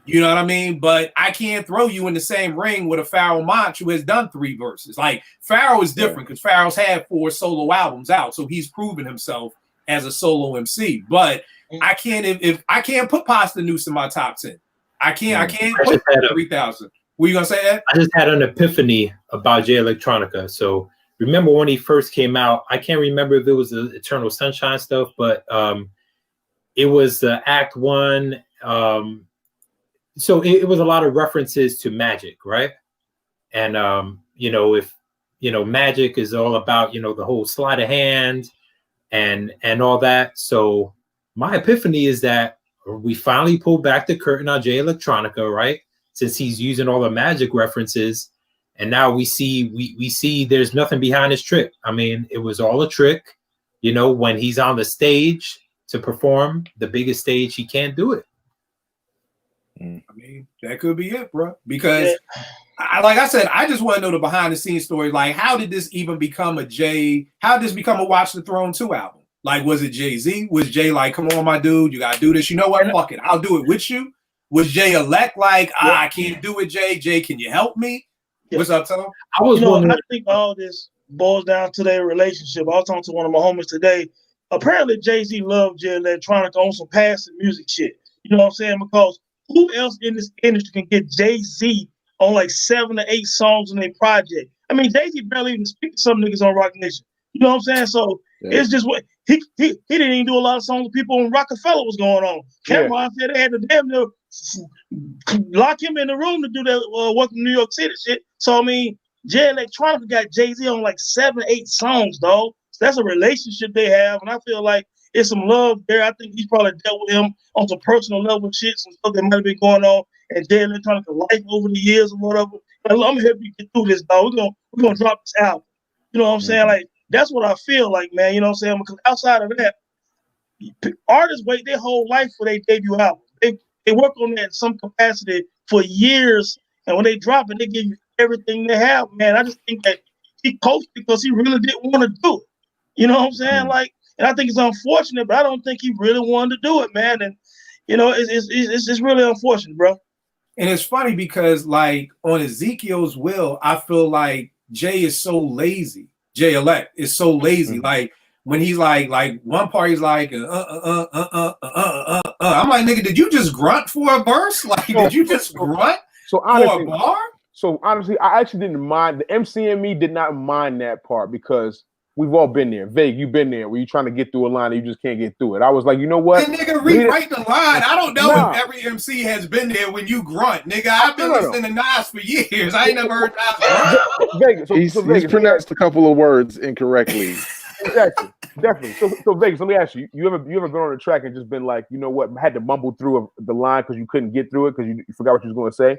You know what I mean? But I can't throw you in the same ring with a Pharoah Monch who has done 3 verses. Like Pharoah is different because Pharaoh's had 4 solo albums out, so he's proven himself as a solo MC. But I can't if I can't put Pasta Noose in my top 10. I can't put 3,000. Were you gonna say that? I just had an epiphany about Jay Electronica. So remember when he first came out? I can't remember if it was the Eternal Sunshine stuff, but it was the Act 1. So it was a lot of references to magic, right? And you know, if you know, magic is all about, you know, the whole sleight of hand and all that. So my epiphany is that we finally pulled back the curtain on Jay Electronica, right? Since he's using all the magic references, and now we see there's nothing behind his trick. I mean, it was all a trick. You know, when he's on the stage to perform, the biggest stage, he can't do it. I mean, that could be it, bro. Because, like I said, I just want to know the behind the scenes story. Like, how did this even become how did this become a Watch the Throne 2 album? Like, was it Jay-Z? Was Jay like, come on, my dude, you got to do this? You know what? Fuck it. I'll do it with you. Was Jay Elect like, I can't do it, Jay? Jay, can you help me? What's up, Tom? I think all this boils down to their relationship. I was talking to one of my homies today. Apparently, Jay-Z loved Jay Electronica on some passive music shit. You know what I'm saying? Because who else in this industry can get Jay-Z on like 7 to 8 songs in a project? I mean, Jay-Z barely even speaks to some niggas on Rock Nation. You know what I'm saying? So it's just what he didn't even do a lot of songs with people when Rockefeller was going on. Cameron said they had to damn near lock him in the room to do that Welcome to New York City shit. So I mean, Jay Electronica got Jay-Z on like 7 to 8 songs, dog. So that's a relationship they have, and I feel like it's some love there. I think he's probably dealt with him on some personal level shit, some stuff that might have been going on and Jay Electronica life over the years or whatever. Like, I'm here to get through this, dog. We're gonna drop this album. You know what I'm saying? Like, that's what I feel like, man. You know what I'm saying? Because outside of that, artists wait their whole life for their debut album. They work on that in some capacity for years, and when they drop it, they give you everything they have, man. I just think that he coached because he really didn't want to do it. You know what I'm saying? Like, and I think it's unfortunate, but I don't think he really wanted to do it, man. And you know, it's really unfortunate, bro. And it's funny because, like, on Ezekiel's Will, I feel like Jay is so lazy. Jay Elect is so lazy. Like, when he's like one part he's like, I'm like, nigga, did you just grunt for a verse? Like, did you just grunt for a bar? So honestly, I actually didn't mind. The MC and me did not mind that part because we've all been there. Vague, you've been there where you're trying to get through a line and you just can't get through it. I was like, you know what? Hey, nigga, rewrite the line. I don't know if every MC has been there when you grunt. Nigga, I've been listening to Nas for years. I ain't never heard Nas grunt. Vegas, he's pronounced a couple of words incorrectly. Exactly, definitely. So Vegas, let me ask you: you ever been on a track and just been like, you know what, had to mumble through the line because you couldn't get through it because you forgot what you was going to say?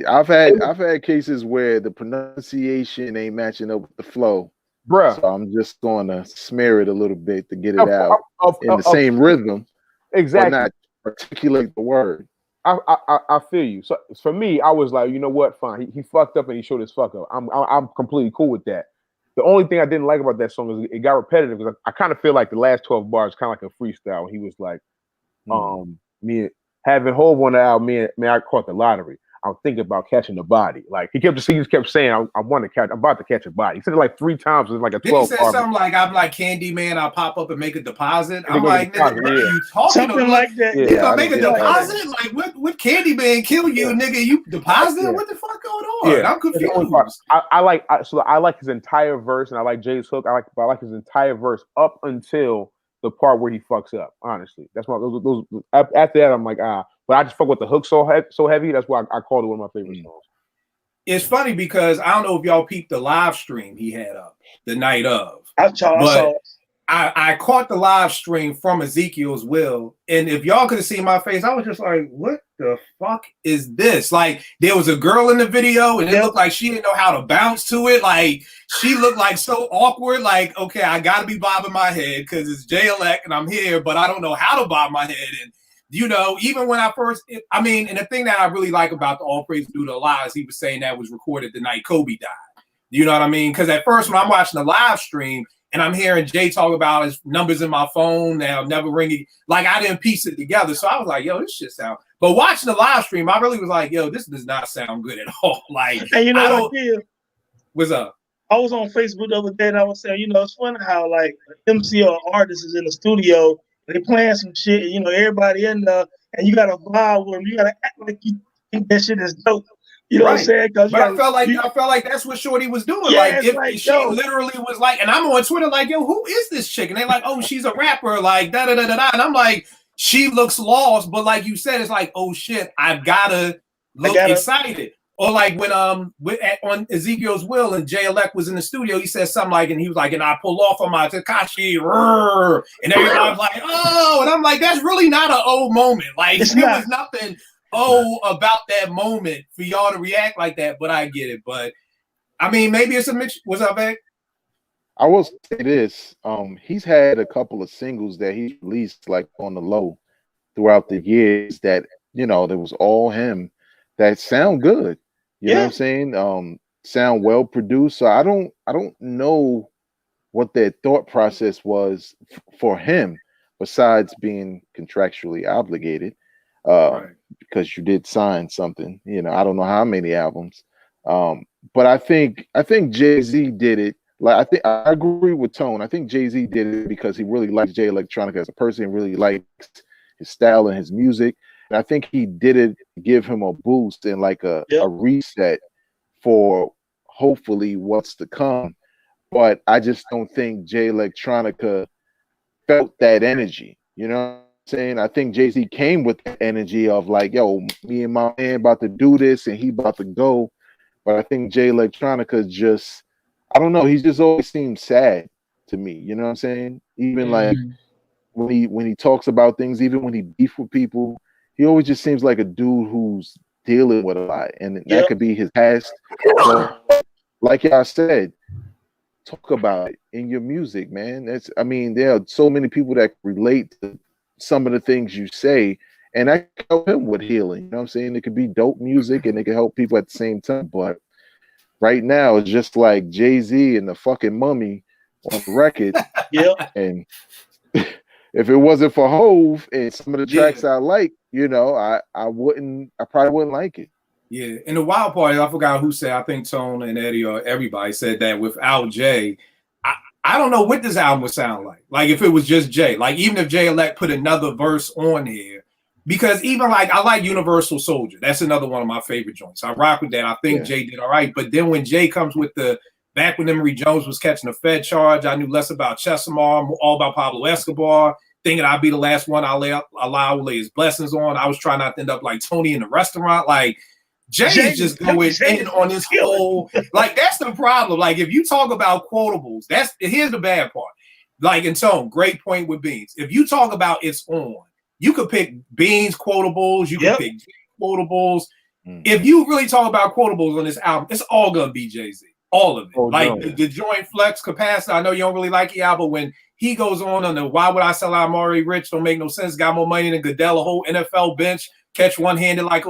I've had cases where the pronunciation ain't matching up with the flow, bruh. So I'm just going to smear it a little bit to get it out in the same rhythm, exactly. But not articulate the word. I feel you. So for me, I was like, you know what, fine. He fucked up and he showed his fuck up. I'm completely cool with that. The only thing I didn't like about that song is it got repetitive because I kind of feel like the last 12 bars kind of like a freestyle. He was like, me having Hov on the album, man, I caught the lottery. I'm thinking about catching the body. Like he just kept saying, I'm about to catch a body. He said it like 3 times. It was like a 12. Then he said something like, I'm like Candyman, I'll pop up and make a deposit. I'm like, nigga, what are you talking something about? Like that. You gonna make a deposit? Like what Candyman kill you, nigga? You deposit? What the fuck going on? I'm confused. I like his entire verse and I like Jay's hook. I like his entire verse up until the part where he fucks up. Honestly, that's my those after that I'm like but I just fuck with the hook so heavy. That's why I called it one of my favorite songs. It's funny because I don't know if y'all peeped the live stream he had up the night of. I saw it. I caught the live stream from Ezekiel's Will, and if y'all could have seen my face, I was just like, what the fuck is this? Like, there was a girl in the video, and it looked like she didn't know how to bounce to it. Like, she looked like so awkward. Like, okay, I gotta be bobbing my head because it's Jay Elect and I'm here, but I don't know how to bob my head. And you know, even when I first, and the thing that I really like about the All Praise Due to Allah is he was saying that was recorded the night Kobe died. You know what I mean? Because at first when I'm watching the live stream and I'm hearing Jay talk about his numbers in my phone, now never ringing, like I didn't piece it together. So I was like, yo, this shit sound. But watching the live stream, I really was like, yo, this does not sound good at all. Like, and you know what, what's up? I was on Facebook the other day and I was saying, you know, it's funny how like an MC or artist is in the studio. They playing some shit, you know, everybody in there, and you gotta vibe with them. You gotta act like you think that shit is dope. You know what I'm saying? Because I felt like that's what Shorty was doing. Yeah, like if she literally was like, and I'm on Twitter like, yo, who is this chick? And they're like, oh, she's a rapper, like da da da da da. And I'm like, she looks lost, but like you said, it's like, oh shit, I've gotta look excited. Or like when on Ezekiel's Will and Jay Elect was in the studio, he said something like, and he was like, and I pull off on my Tekashi, and everybody's like, oh, and I'm like, that's really not an old moment. Like there was nothing about that moment for y'all to react like that, but I get it. But I mean, maybe it's a Mitch. What's up, Beck? I will say this: he's had a couple of singles that he released like on the low throughout the years that that was all him that sound good. You know what I'm saying? Sound well produced. So I don't know what their thought process was for him, besides being contractually obligated, because you did sign something. I don't know how many albums, but I think Jay-Z did it. Like I agree with Tone. I think Jay-Z did it because he really likes Jay Electronica as a person, really likes his style and his music. And I think he did it to give him a boost and like a reset for hopefully what's to come. But I just don't think Jay Electronica felt that energy. You know what I'm saying? I think Jay-Z came with the energy of like, yo, me and my man about to do this and he about to go. But I think Jay Electronica just, I don't know, he just always seems sad to me. You know what I'm saying? Even like when he talks about things, even when he beef with people, he always just seems like a dude who's dealing with a lot, and that Yep. could be his past. So, like y'all said, talk about it in your music, man. I mean, there are so many people that relate to some of the things you say, and that can help him with healing. You know what I'm saying? It could be dope music, and it can help people at the same time. But right now, it's just like Jay-Z and the fucking Mummy on the record, Yep. and if it wasn't for Hove and some of the tracks Yeah. I like, you know, I probably wouldn't like it. Yeah, and the wild part is I forgot who said. I think Tone and Eddie or everybody said that without Jay, I don't know what this album would sound like. Like if it was just Jay, like even if Jay Elect put another verse on here, because even like I like Universal Soldier. That's another one of my favorite joints. I rock with that. I think Yeah. Jay did all right, but then when Jay comes with the back when Emory Jones was catching a Fed charge, I knew less about Chesimar, all about Pablo Escobar. Thinking I'd be the last one I lay his blessings on. I was trying not to end up like Tony in the restaurant. Like Jay is just going in on this whole, like that's the problem. Like if you talk about quotables, here's the bad part. Like in Tone, great point with Beans. If you talk about it's on, you could pick Beans quotables, you could pick Jay quotables. If you really talk about quotables on this album, it's all gonna be Jay-Z. All of it. Oh, like no. the joint flex capacity. I know you don't really like it, but when he goes on the why would I sell out Amari Rich? Don't make no sense. Got more money than Goodell, a whole NFL bench, catch one-handed like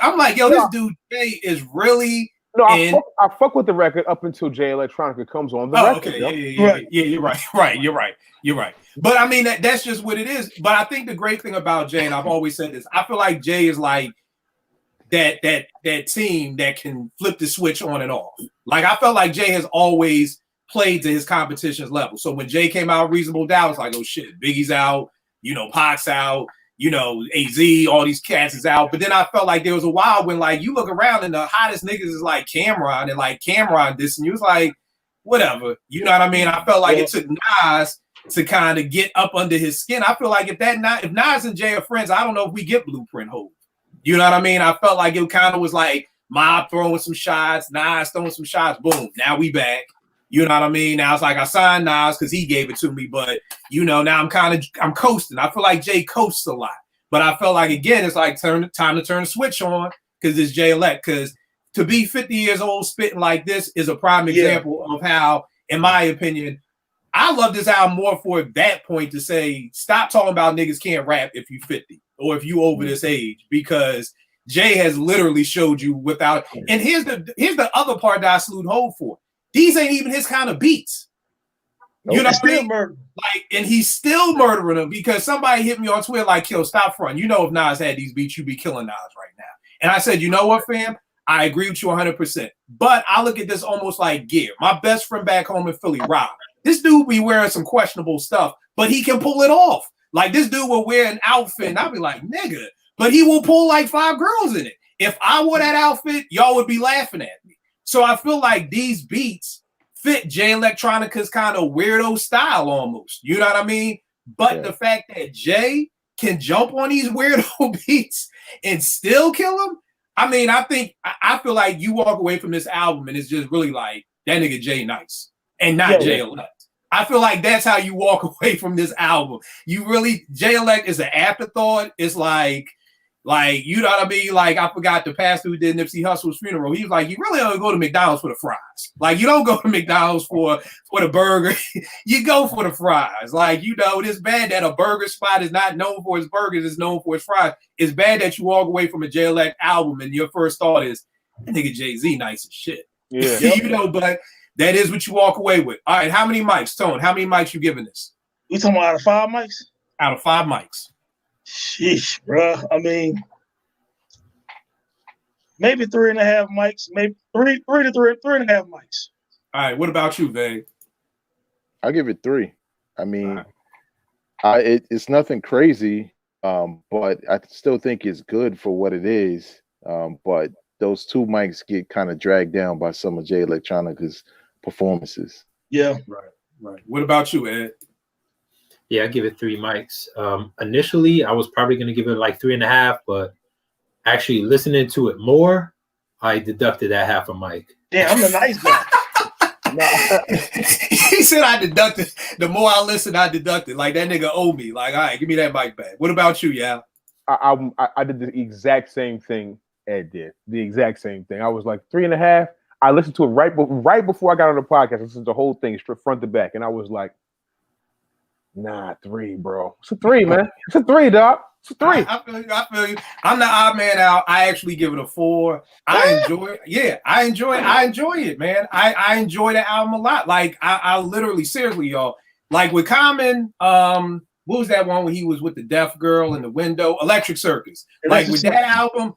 I'm like, yo, this dude Jay is really No, I fuck with the record up until Jay Electronica comes on the record. Okay, yo. yeah, you're right. But I mean that's just what it is. But I think the great thing about Jay, and I've always said this, I feel like Jay is like that team that can flip the switch on and off. Like I felt like Jay has always played to his competition's level. So when Jay came out, Reasonable Doubt, it's like, oh shit, Biggie's out, Pac's out, AZ, all these cats is out. But then I felt like there was a while when like you look around and the hottest niggas is like Cameron and like Cameron this, and you was like, whatever. You know what I mean? I felt like it took Nas to kind of get up under his skin. I feel like if Nas and Jay are friends, I don't know if we get Blueprint Hove. You know what I mean? I felt like it kind of was like Mob throwing some shots, Nas throwing some shots, boom, now we back. You know what I mean? Now it's like I signed Nas because he gave it to me, but now I'm coasting. I feel like Jay coasts a lot, but I felt like again it's like time to turn the switch on because it's Jay Elect. Because to be 50 years old spitting like this is a prime example of how, in my opinion, I love this album more for that point to say stop talking about niggas can't rap if you 50 or if you over this age, because Jay has literally showed you without. And here's the other part that I salute Hov for. These ain't even his kind of beats. You know what I mean? Like, and he's still murdering them because somebody hit me on Twitter like, "Kill, stop front. If Nas had these beats, you'd be killing Nas right now." And I said, you know what, fam? I agree with you 100%. But I look at this almost like gear. My best friend back home in Philly, Rob. This dude be wearing some questionable stuff, but he can pull it off. Like this dude will wear an outfit, and I'll be like, nigga, but he will pull like 5 girls in it. If I wore that outfit, y'all would be laughing at me. So I feel like these beats fit Jay Electronica's kind of weirdo style almost. You know what I mean? But the fact that Jay can jump on these weirdo beats and still kill them, I mean, I feel like you walk away from this album and it's just really like that nigga Jay nice and not Jay Elect. I feel like that's how you walk away from this album. Jay Elect is an afterthought. It's like, you know what I mean? Like, I forgot the pastor who did Nipsey Hussle's funeral. He was like, you really don't go to McDonald's for the fries. Like, you don't go to McDonald's for the burger. You go for the fries. Like, it's bad that a burger spot is not known for its burgers, it's known for its fries. It's bad that you walk away from a Jay Elect album and your first thought is, that nigga Jay-Z nice as shit. Yeah. But that is what you walk away with. All right, how many mics, Tone? How many mics you giving this? We talking about out of 5 mics? Out of 5 mics. Sheesh, bro. I mean, maybe 3.5 mics, maybe 3.5 mics. All right, what about you, Vay? I'll give it 3. I mean, it's nothing crazy, but I still think it's good for what it is. But those 2 mics get kind of dragged down by some of Jay Electronica's performances. Yeah. Right. What about you, Ed? Yeah, I give it 3 mics. Initially, I was probably going to give it like 3.5, but actually listening to it more, I deducted that half a mic. Damn, I'm the nice guy. He said I deducted. The more I listened, I deducted. Like that nigga owe me. Like, all right, give me that mic back. What about you, yeah? I did the exact same thing Ed did. The exact same thing. I was like 3.5. I listened to it right before I got on the podcast. I listened to the whole thing straight front to back, and I was like, nah, 3, bro. It's a 3, man. It's a 3, dog. It's a 3. I feel you. I'm the odd man out. I actually give it a 4. I enjoy it. Yeah, I enjoy it, man. I enjoy the album a lot. Like I literally, seriously, y'all. Like with Common, what was that one where he was with the deaf girl in the window? Electric Circus. Like with that album,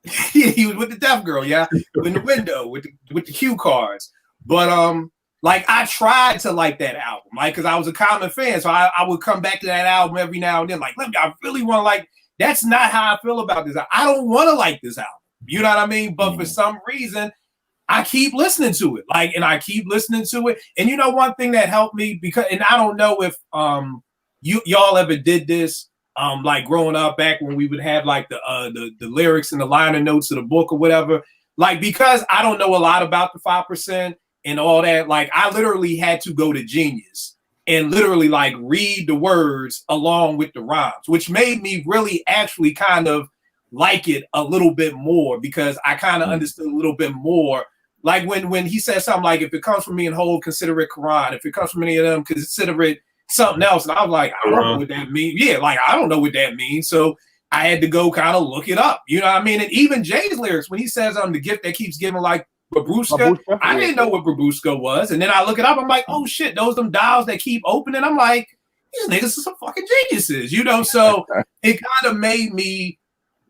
he was with the deaf girl, yeah, in the window with the cue cards. But like I tried to like that album, like because I was a Common fan, so I would come back to that album every now and then. Like, I really want to like. That's not how I feel about this. I don't want to like this album. You know what I mean? But for some reason, I keep listening to it. Like, and I keep listening to it. And you know, one thing that helped me because, and I don't know if y'all ever did this. Like growing up back when we would have like the lyrics and the liner notes of the book or whatever. Like because I don't know a lot about the 5%. And all that, like I literally had to go to Genius and literally like read the words along with the rhymes, which made me really actually kind of like it a little bit more because I kind of understood a little bit more. Like when he said something like, if it comes from me and Hold, consider it Quran. If it comes from any of them, consider it something else. And I was like, I don't know what that means. Yeah, like I don't know what that means. So I had to go kind of look it up. You know what I mean? And even Jay's lyrics, when he says the gift that keeps giving, like Babushka, I didn't know what Babushka was. And then I look it up, I'm like, oh shit, those them dials that keep opening. I'm like, these niggas are some fucking geniuses, you know? So it kind of made me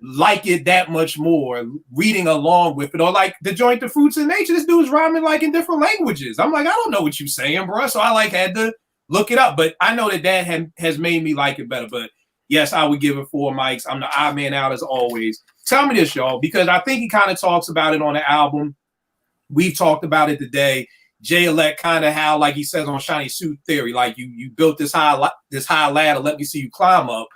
like it that much more, reading along with it. Or like the joint, The Fruits of Nature, this dude's rhyming like in different languages. I'm like, I don't know what you're saying, bro. So I like had to look it up. But I know that has made me like it better. But yes, I would give it 4 mics. I'm the odd man out as always. Tell me this, y'all, because I think he kind of talks about it on the album. We've talked about it today. Jay-Elect kind of how, like he says on Shiny Suit Theory, like you built this high ladder, let me see you climb up.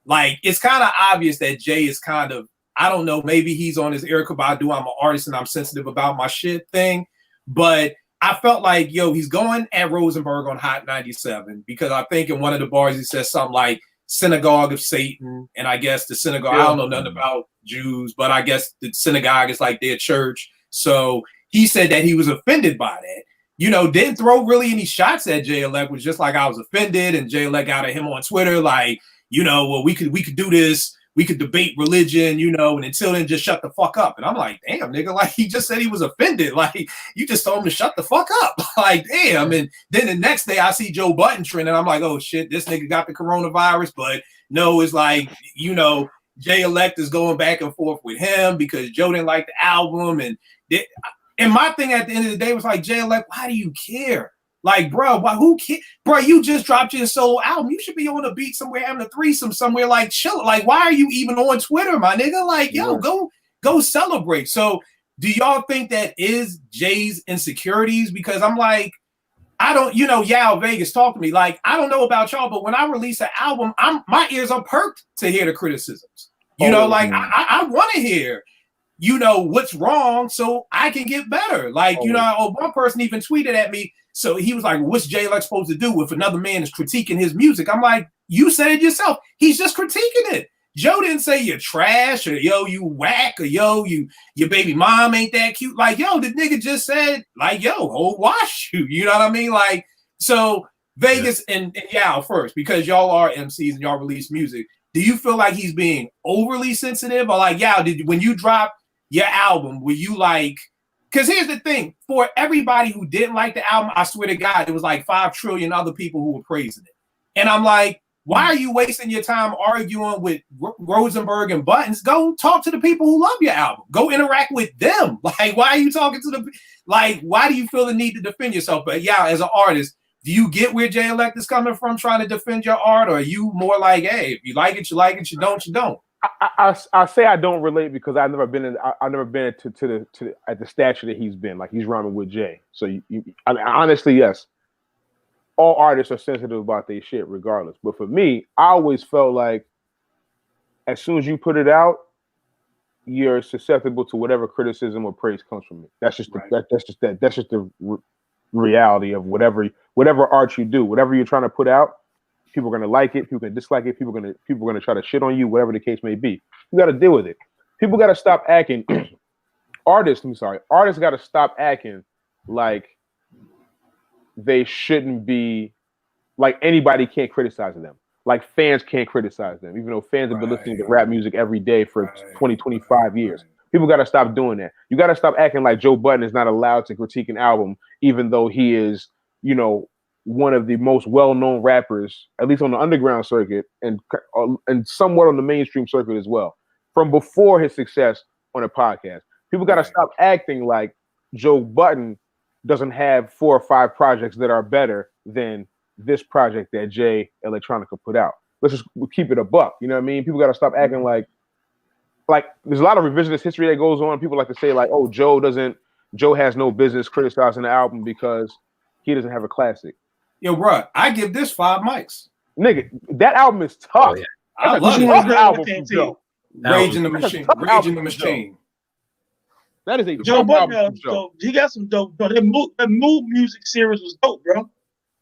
Like it's kind of obvious that Jay is kind of, I don't know, maybe he's on his Erykah Badu, I'm an artist and I'm sensitive about my shit thing. But I felt like, yo, he's going at Rosenberg on Hot 97 because I think in one of the bars he says something like synagogue of Satan. And I guess the synagogue, I don't know nothing about Jews, but I guess the synagogue is like their church. So he said that he was offended by that. You know, didn't throw really any shots at Jay-Elect, was just like, I was offended. And Jay-Elect got at him on Twitter, like, you know, well, we could do this. We could debate religion, you know, and until then, just shut the fuck up. And I'm like, damn, nigga, like he just said he was offended. Like you just told him to shut the fuck up. Like, damn. And then the next day I see Joe Budden trending. I'm like, oh shit, this nigga got the coronavirus. But no, it's like, you know, Jay-Elect is going back and forth with him because Joe didn't like the album. And my thing at the end of the day was like, Jay-Elect, why do you care? Like, bro, who cares? Bro, you just dropped your solo album. You should be on a beat somewhere, having a threesome somewhere, like chill. Like, why are you even on Twitter, my nigga? Like, yo, go celebrate. So, do y'all think that is Jay's insecurities? Because I'm like, I don't, you know, Yao Vegas talk to me. Like, I don't know about y'all, but when I release an album, my ears are perked to hear the criticisms. You know, like I want to hear, you know, what's wrong so I can get better. Like, you know, one person even tweeted at me. So he was like, what's Jay-Elect supposed to do if another man is critiquing his music? I'm like, you said it yourself. He's just critiquing it. Joe didn't say you're trash or yo, you whack or yo, your baby mom ain't that cute. Like, yo, the nigga just said, like, yo, oh, wash you. You know what I mean? Like, so Vegas and Yao first, because y'all are MCs and y'all release music. Do you feel like he's being overly sensitive? Or like, Yao, when you drop your album, were you like, because here's the thing, for everybody who didn't like the album, I swear to God, there was like 5 trillion other people who were praising it. And I'm like, why are you wasting your time arguing with Rosenberg and Buttons? Go talk to the people who love your album. Go interact with them. Like, why are you talking to why do you feel the need to defend yourself? But yeah, as an artist, do you get where Jay-Elect is coming from trying to defend your art? Or are you more like, hey, if you like it, you like it, you don't, you don't? I say I don't relate because I've never been to at the stature that he's been. Like he's rhyming with Jay. So I mean, honestly, yes, all artists are sensitive about their shit regardless. But for me, I always felt like as soon as you put it out, you're susceptible to whatever criticism or praise comes from it. That's just the reality of whatever art you do, whatever you're trying to put out. People are gonna like it. People are gonna dislike it. People are gonna try to shit on you. Whatever the case may be, you got to deal with it. People got to stop acting. Artists got to stop acting like they shouldn't be. Like anybody can't criticize them. Like fans can't criticize them, even though fans have been listening to rap music every day for 20, 25 years. People got to stop doing that. You got to stop acting like Joe Budden is not allowed to critique an album, even though he is, one of the most well-known rappers, at least on the underground circuit and somewhat on the mainstream circuit as well, from before his success on a podcast. People got to stop acting like Joe Budden doesn't have 4 or 5 projects that are better than this project that Jay Electronica put out. Let's just keep it a buck. You know what I mean? People got to stop acting like there's a lot of revisionist history that goes on. People like to say like, oh, Joe has no business criticizing the album because he doesn't have a classic. Yo, bro, I give this 5 mics. Nigga, that album is tough. Oh, yeah. I love it. Album From Joe. Rage in the Machine. Rage in the Machine. That is a Joe Budden. Budden. He got some dope. That Move music series was dope, bro.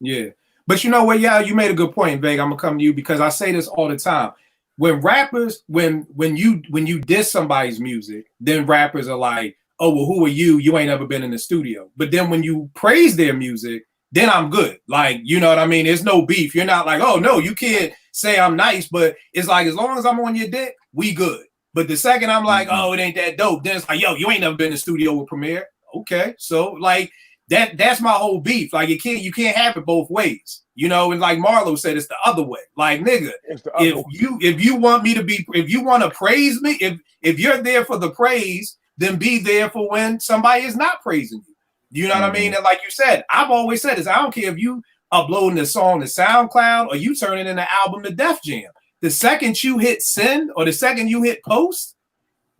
Yeah. But you know what, yeah, you made a good point, Veg. I'm gonna come to you because I say this all the time. When rappers, when you diss somebody's music, then rappers are like, oh, well, who are you? You ain't ever been in the studio. But then when you praise their music, then I'm good. Like, you know what I mean? There's no beef. You're not like, oh no, you can't say I'm nice, but it's like as long as I'm on your dick, we good. But the second I'm like, oh, it ain't that dope, then it's like, yo, you ain't never been in the studio with Premier. Okay, so like that's my whole beef. Like you can't have it both ways. You know, and like Marlo said, it's the other way. Like, nigga, if you want to praise me, if you're there for the praise, then be there for when somebody is not praising you. You know what I mean? And like you said, I've always said this. I don't care if you uploading the song to SoundCloud or you turning in the album to Def Jam. The second you hit send or the second you hit post,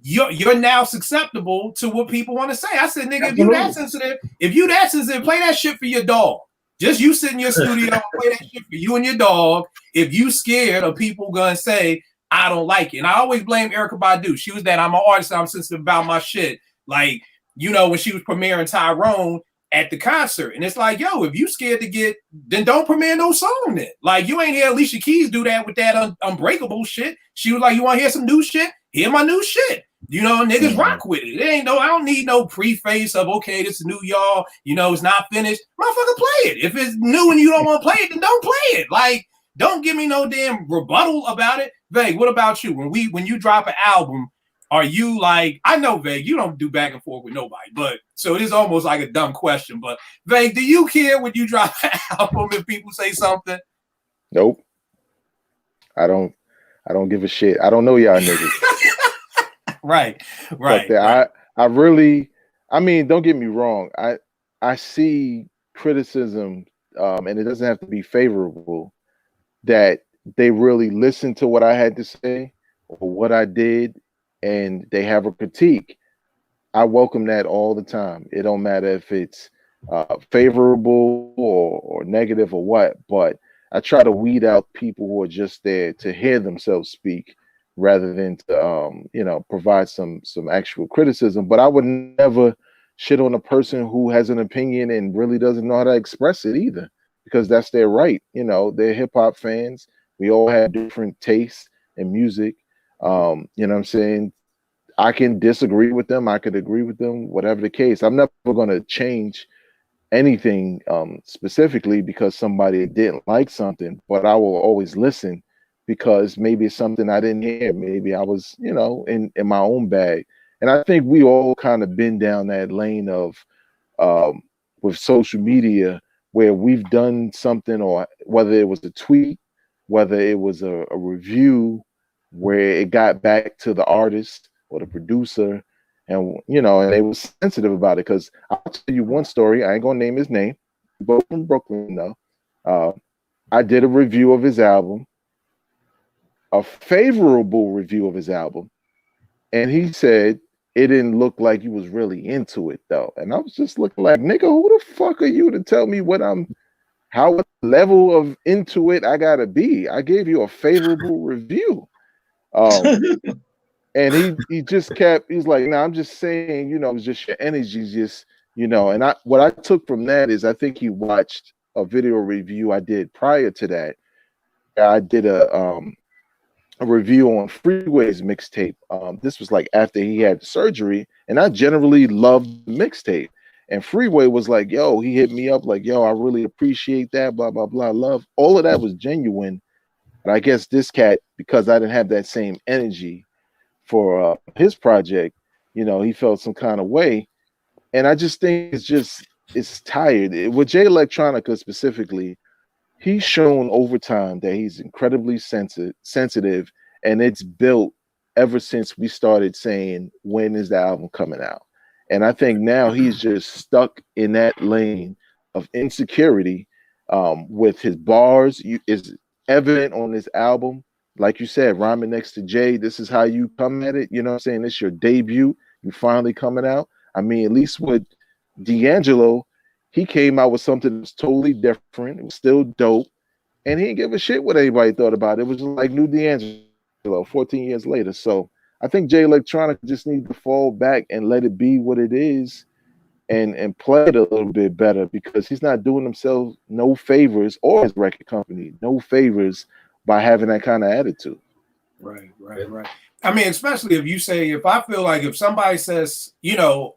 you're now susceptible to what people want to say. I said, nigga, if you that sensitive, play that shit for your dog. Just you sit in your studio and play that shit for you and your dog. If you scared of people gonna say, I don't like it. And I always blame Erykah Badu. She was that I'm an artist, I'm sensitive about my shit. Like, you know, when she was premiering Tyrone at the concert. And it's like, yo, if you scared to then don't premiere no song then. Like, you ain't hear Alicia Keys do that with that Unbreakable shit. She was like, you want to hear some new shit? Hear my new shit. You know, niggas rock with it. I don't need no preface of, okay, this is new, y'all. You know, it's not finished. Motherfucker, play it. If it's new and you don't want to play it, then don't play it. Like, don't give me no damn rebuttal about it. Veg, what about you? When you drop an album, are you like, I know, Veg, you don't do back and forth with nobody, but so it is almost like a dumb question. But Veg, do you care when you drop an album if people say something? Nope. I don't give a shit. I don't know y'all niggas. Right. But I really, I mean, don't get me wrong. I see criticism, and it doesn't have to be favorable, that they really listen to what I had to say or what I did, and they have a critique. I welcome that all the time. It don't matter if it's favorable or negative or what, but I try to weed out people who are just there to hear themselves speak rather than to provide some actual criticism. But I would never shit on a person who has an opinion and really doesn't know how to express it either, because that's their right. You know, they're hip-hop fans. We all have different tastes in music. You know what I'm saying? I can disagree with them, I could agree with them, whatever the case. I'm never going to change anything specifically because somebody didn't like something, but I will always listen because maybe it's something I didn't hear. Maybe I was, in my own bag. And I think we all kind of been down that lane of with social media where we've done something, or whether it was a tweet, whether it was a review where it got back to the artist or the producer, and and they were sensitive about it. Because I'll tell you one story. I ain't gonna name his name. Both from Brooklyn, though. I did a review of his album, a favorable review of his album, and he said it didn't look like you was really into it though. And I was just looking like, nigga, who the fuck are you to tell me what level of into it I gotta be? I gave you a favorable review. And he just he's like, no, I'm just saying, it's just your energy, just, and what I took from that is I think he watched a video review I did prior to that, I did a review on Freeway's mixtape. This was like after he had surgery, and I generally loved the mixtape. And Freeway was like, "Yo," he hit me up like, "Yo, I really appreciate that." Blah blah blah. Love all of that was genuine. But I guess this cat, because I didn't have that same energy for his project, you know, he felt some kind of way. And I just think it's tired. With Jay Electronica specifically, he's shown over time that he's incredibly sensitive, and it's built ever since we started saying, when is the album coming out? And I think now he's just stuck in that lane of insecurity with his bars. Is evident on this album. Like you said, rhyming next to Jay, this is how you come at it. You know what I'm saying? It's your debut. You finally coming out. I mean, at least with D'Angelo, he came out with something that was totally different. It was still dope. And he didn't give a shit what anybody thought about it. It was like new D'Angelo 14 years later. So I think Jay Electronica just needs to fall back and let it be what it is and play it a little bit better, because he's not doing himself no favors, or his record company no favors, by having that kind of attitude. Right. I mean, especially if I feel like if somebody says, you know,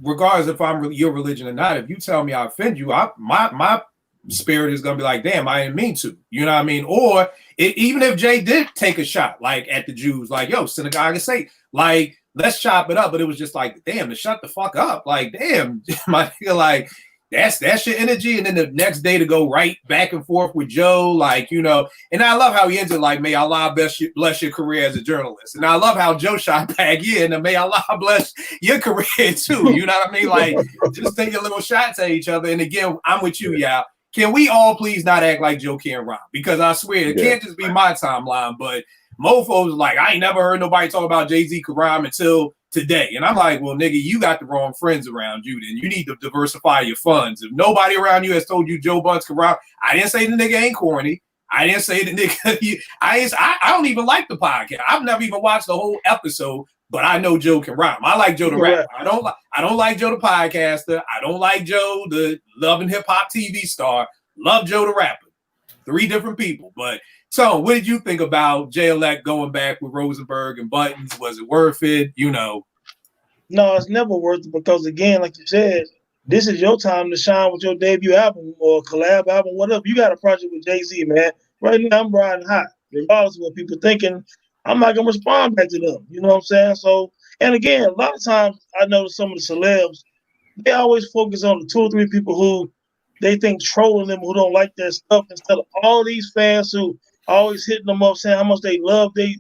regardless if I'm your religion or not, if you tell me I offend you, my spirit is gonna be like, damn, I didn't mean to. You know what I mean? Or even if Jay did take a shot, like at the Jews, like, yo, synagogue is safe, like, let's chop it up. But it was just like, damn, to shut the fuck up. Like, damn, my nigga, like, that's your energy. And then the next day to go right back and forth with Joe, like, you know. And I love how he ends it like, may Allah bless your career as a journalist. And I love how Joe shot back in, and may Allah bless your career too. You know what I mean? Like, just taking little shots at each other. And again, I'm with you, y'all. Can we all please not act like Joe can't rhyme? Because I swear it can't just be my timeline, but mofos like, I ain't never heard nobody talk about Jay-Z could rhyme until today. And I'm like, well, nigga, you got the wrong friends around you, then you need to diversify your funds. If nobody around you has told you Joe Budden could rhyme, I didn't say the nigga ain't corny. I didn't say the nigga, I don't even like the podcast. I've never even watched the whole episode, but I know Joe can rhyme. I like Joe the rapper. I don't like Joe the podcaster. I don't like Joe the Love and Hip Hop TV star. Love Joe the rapper. 3 different people. But so what did you think about Jay Elect going back with Rosenberg and Buttons? Was it worth it? You know. No, it's never worth it, because again, like you said, this is your time to shine with your debut album or collab album, whatever. You got a project with Jay-Z, man. Right now I'm riding hot. Regardless of what people thinking, I'm not gonna respond back to them. You know what I'm saying? So, and again, a lot of times I notice some of the celebs, they always focus on the 2 or 3 people who they think trolling them, who don't like their stuff, instead of all these fans who always hitting them up saying how much they love they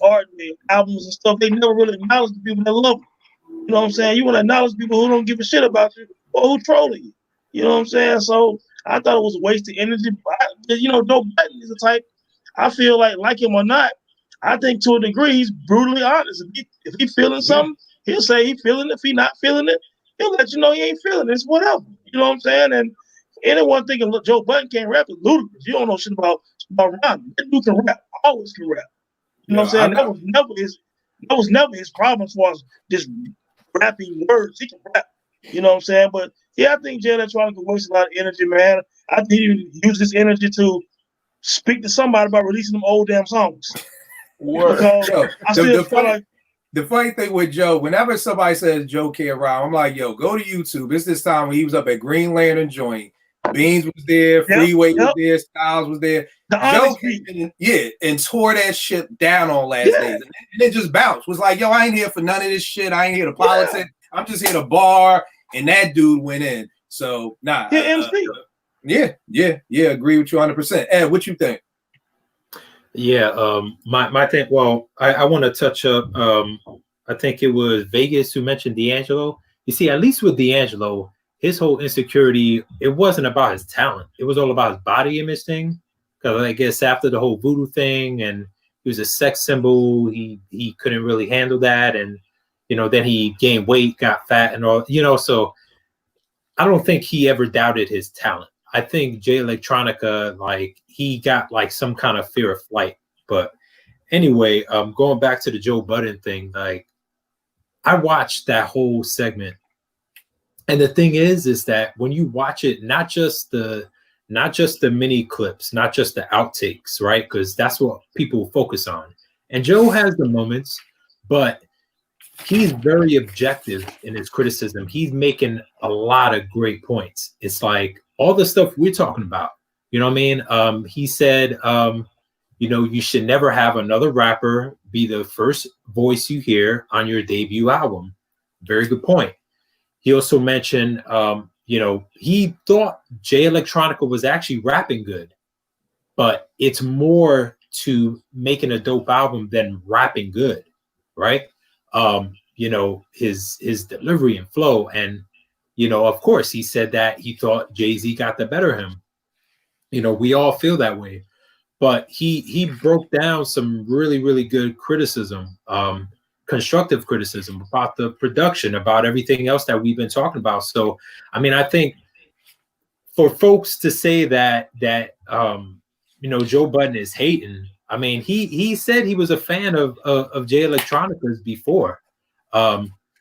art, their albums and stuff. They never really acknowledge the people that love them. You know what I'm saying? You want to acknowledge people who don't give a shit about you or who trolling you. You know what I'm saying? So I thought it was a waste of energy. You know, Joe Budden is the type, I feel like him or not, I think to a degree he's brutally honest. If he feeling something, he'll say he feeling it. If he not feeling it, he'll let you know he ain't feeling it. It's whatever. You know what I'm saying? And anyone thinking, look, Joe Budden can't rap is ludicrous. You don't know shit about rhyming. That dude can rap. Always can rap. You know what I'm saying? That was never his problem as far as just rapping words. He can rap. You know what I'm saying? But yeah, I think Jay Electronica wastes a lot of energy, man. I think he used this energy to speak to somebody about releasing them old damn songs. The funny thing with Joe, whenever somebody says Joe can't rhyme, I'm like, yo, go to YouTube. It's this time when he was up at Green Lantern Joint. Beans was there, Freeway was there, Styles was there. Joe came in, and tore that shit down on last days. And it just bounced. Was like, yo, I ain't here for none of this shit. I ain't here to politics. I'm just here to bar. And that dude went in. So, nah. Agree with you 100%. Ed, what you think? Yeah, my thing, well, I want to touch up, I think it was Vegas who mentioned D'Angelo. You see, at least with D'Angelo, his whole insecurity, it wasn't about his talent. It was all about his body image thing. Because I guess after the whole voodoo thing, and he was a sex symbol, he couldn't really handle that. And, you know, then he gained weight, got fat and all, you know, so I don't think he ever doubted his talent. I think Jay Electronica, like, he got like some kind of fear of flight. But anyway, going back to the Joe Budden thing, like, I watched that whole segment. And the thing is that when you watch it, not just the not just the mini clips, not just the outtakes, right? Because that's what people focus on. And Joe has the moments, but he's very objective in his criticism. He's making a lot of great points. It's like all the stuff we're talking about. You know what I mean? He said, you should never have another rapper be the first voice you hear on your debut album. Very good point. He also mentioned, he thought Jay Electronica was actually rapping good, but it's more to making a dope album than rapping good, right? His delivery and flow. And, of course, he said that he thought Jay-Z got the better of him. We all feel that way. But he broke down some really, really good criticism, constructive criticism about the production, about everything else that we've been talking about. So, I mean, I think for folks to say that Joe Budden is hating, I mean, he said he was a fan of Jay Electronica's before.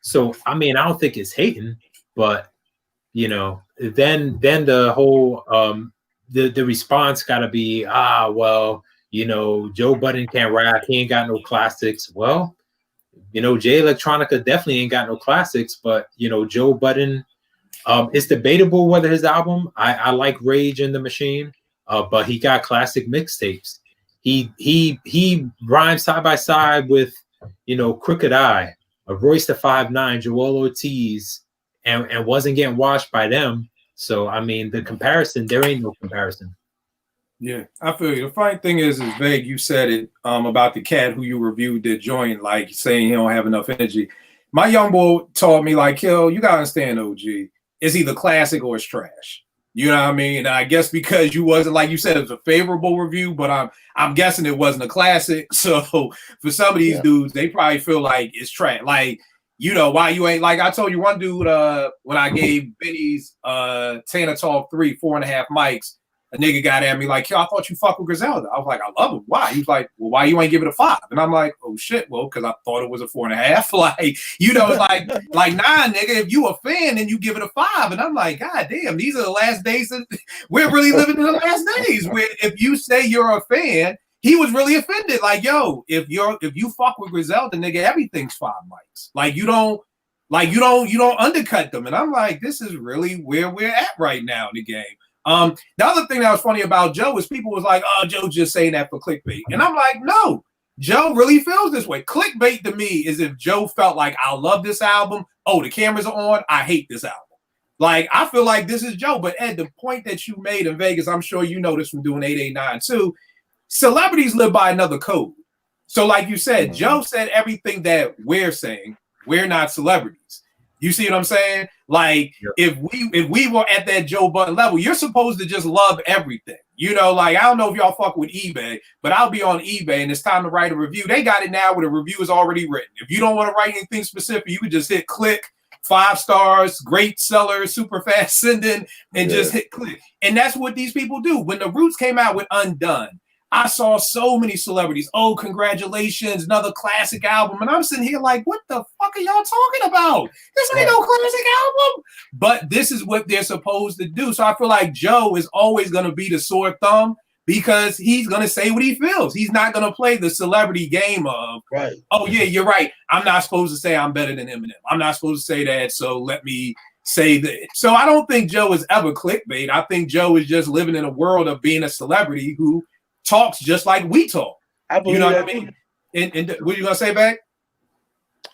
So, I mean, I don't think it's hating, but, then the whole the response got to be, Joe Budden can't rap. He ain't got no classics. Well, Jay Electronica definitely ain't got no classics, but, Joe Budden, it's debatable whether his album, I like Rage in the Machine, but he got classic mixtapes. He rhymes side by side with, Crooked Eye, Royce the 5'9", Joel Ortiz, and wasn't getting washed by them. So, I mean, the comparison, there ain't no comparison. Yeah, I feel you. The funny thing is vague. You said it about the cat who you reviewed the joint, like saying he don't have enough energy. My young boy taught me, like, yo, you got to understand, OG, it's either classic or it's trash. You know what I mean? And I guess because you wasn't, like you said, it was a favorable review, but I'm guessing it wasn't a classic. So for some of these dudes, they probably feel like it's trash. Like, why you ain't, like I told you one dude when I gave Benny's Tana Talk 3 4.5 mics, a nigga got at me like, yo, I thought you fuck with Griselda. I was like, I love him. Why? He was like, well, why you ain't give it a 5? And I'm like, oh shit, well, because I thought it was a 4.5. Like, nah, nigga, if you a fan, then you give it a 5. And I'm like, God damn, these are the last days we're really living in the last days where if you say you're a fan, he was really offended. Like, yo, if you fuck with Griselda, nigga, everything's 5 mics. Like you don't undercut them. And I'm like, this is really where we're at right now in the game. The other thing that was funny about Joe is people was like, oh, Joe just saying that for clickbait. And I'm like, no, Joe really feels this way. Clickbait to me is if Joe felt like, I love this album. Oh, the cameras are on. I hate this album. Like, I feel like this is Joe. But Ed, the point that you made in Vegas, I'm sure you know this from doing 889 too. Celebrities live by another code. So like you said, Joe said everything that we're saying. We're not celebrities. You see what I'm saying? Like, if we were at that Joe Budden level, you're supposed to just love everything. Like, I don't know if y'all fuck with eBay, but I'll be on eBay and it's time to write a review. They got it now where the review is already written. If you don't want to write anything specific, you could just hit click, 5 stars, great seller, super fast sending, and just hit click. And that's what these people do. When the Roots came out with Undone, I saw so many celebrities. Oh, congratulations, another classic album. And I'm sitting here like, what the fuck are y'all talking about? This ain't no classic album. But this is what they're supposed to do. So I feel like Joe is always going to be the sore thumb because he's going to say what he feels. He's not going to play the celebrity game of, oh, yeah, you're right. I'm not supposed to say I'm better than Eminem. I'm not supposed to say that, so let me say that. So I don't think Joe is ever clickbait. I think Joe is just living in a world of being a celebrity who talks just like we talk. I believe what I mean? And what are you gonna say back?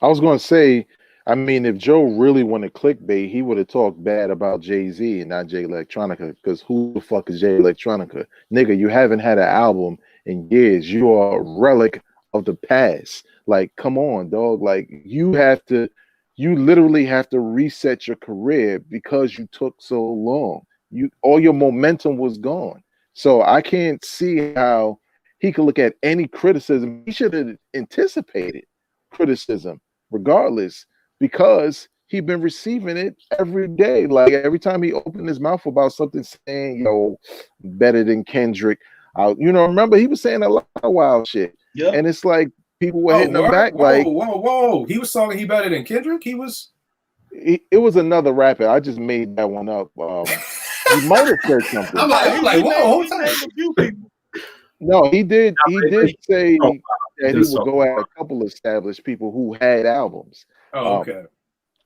I was gonna say, I mean, if Joe really wanted clickbait, he would have talked bad about Jay-Z and not Jay Electronica, because who the fuck is Jay Electronica? Nigga, you haven't had an album in years. You are a relic of the past. Like, come on, dog. Like, you literally have to reset your career because you took so long. All your momentum was gone. So I can't see how he could look at any criticism. He should have anticipated criticism regardless, because he'd been receiving it every day. Like, every time he opened his mouth about something, saying, yo, better than Kendrick. Remember, he was saying a lot of wild shit. Yep. And it's like people were hitting him back. Whoa. He was talking he better than Kendrick? It was another rapper. I just made that one up. He might have said something. I'm like, whoa, hold on. Named a few people. No, he did. He did say Oh, that he would go at a couple of established people who had albums. Oh, okay.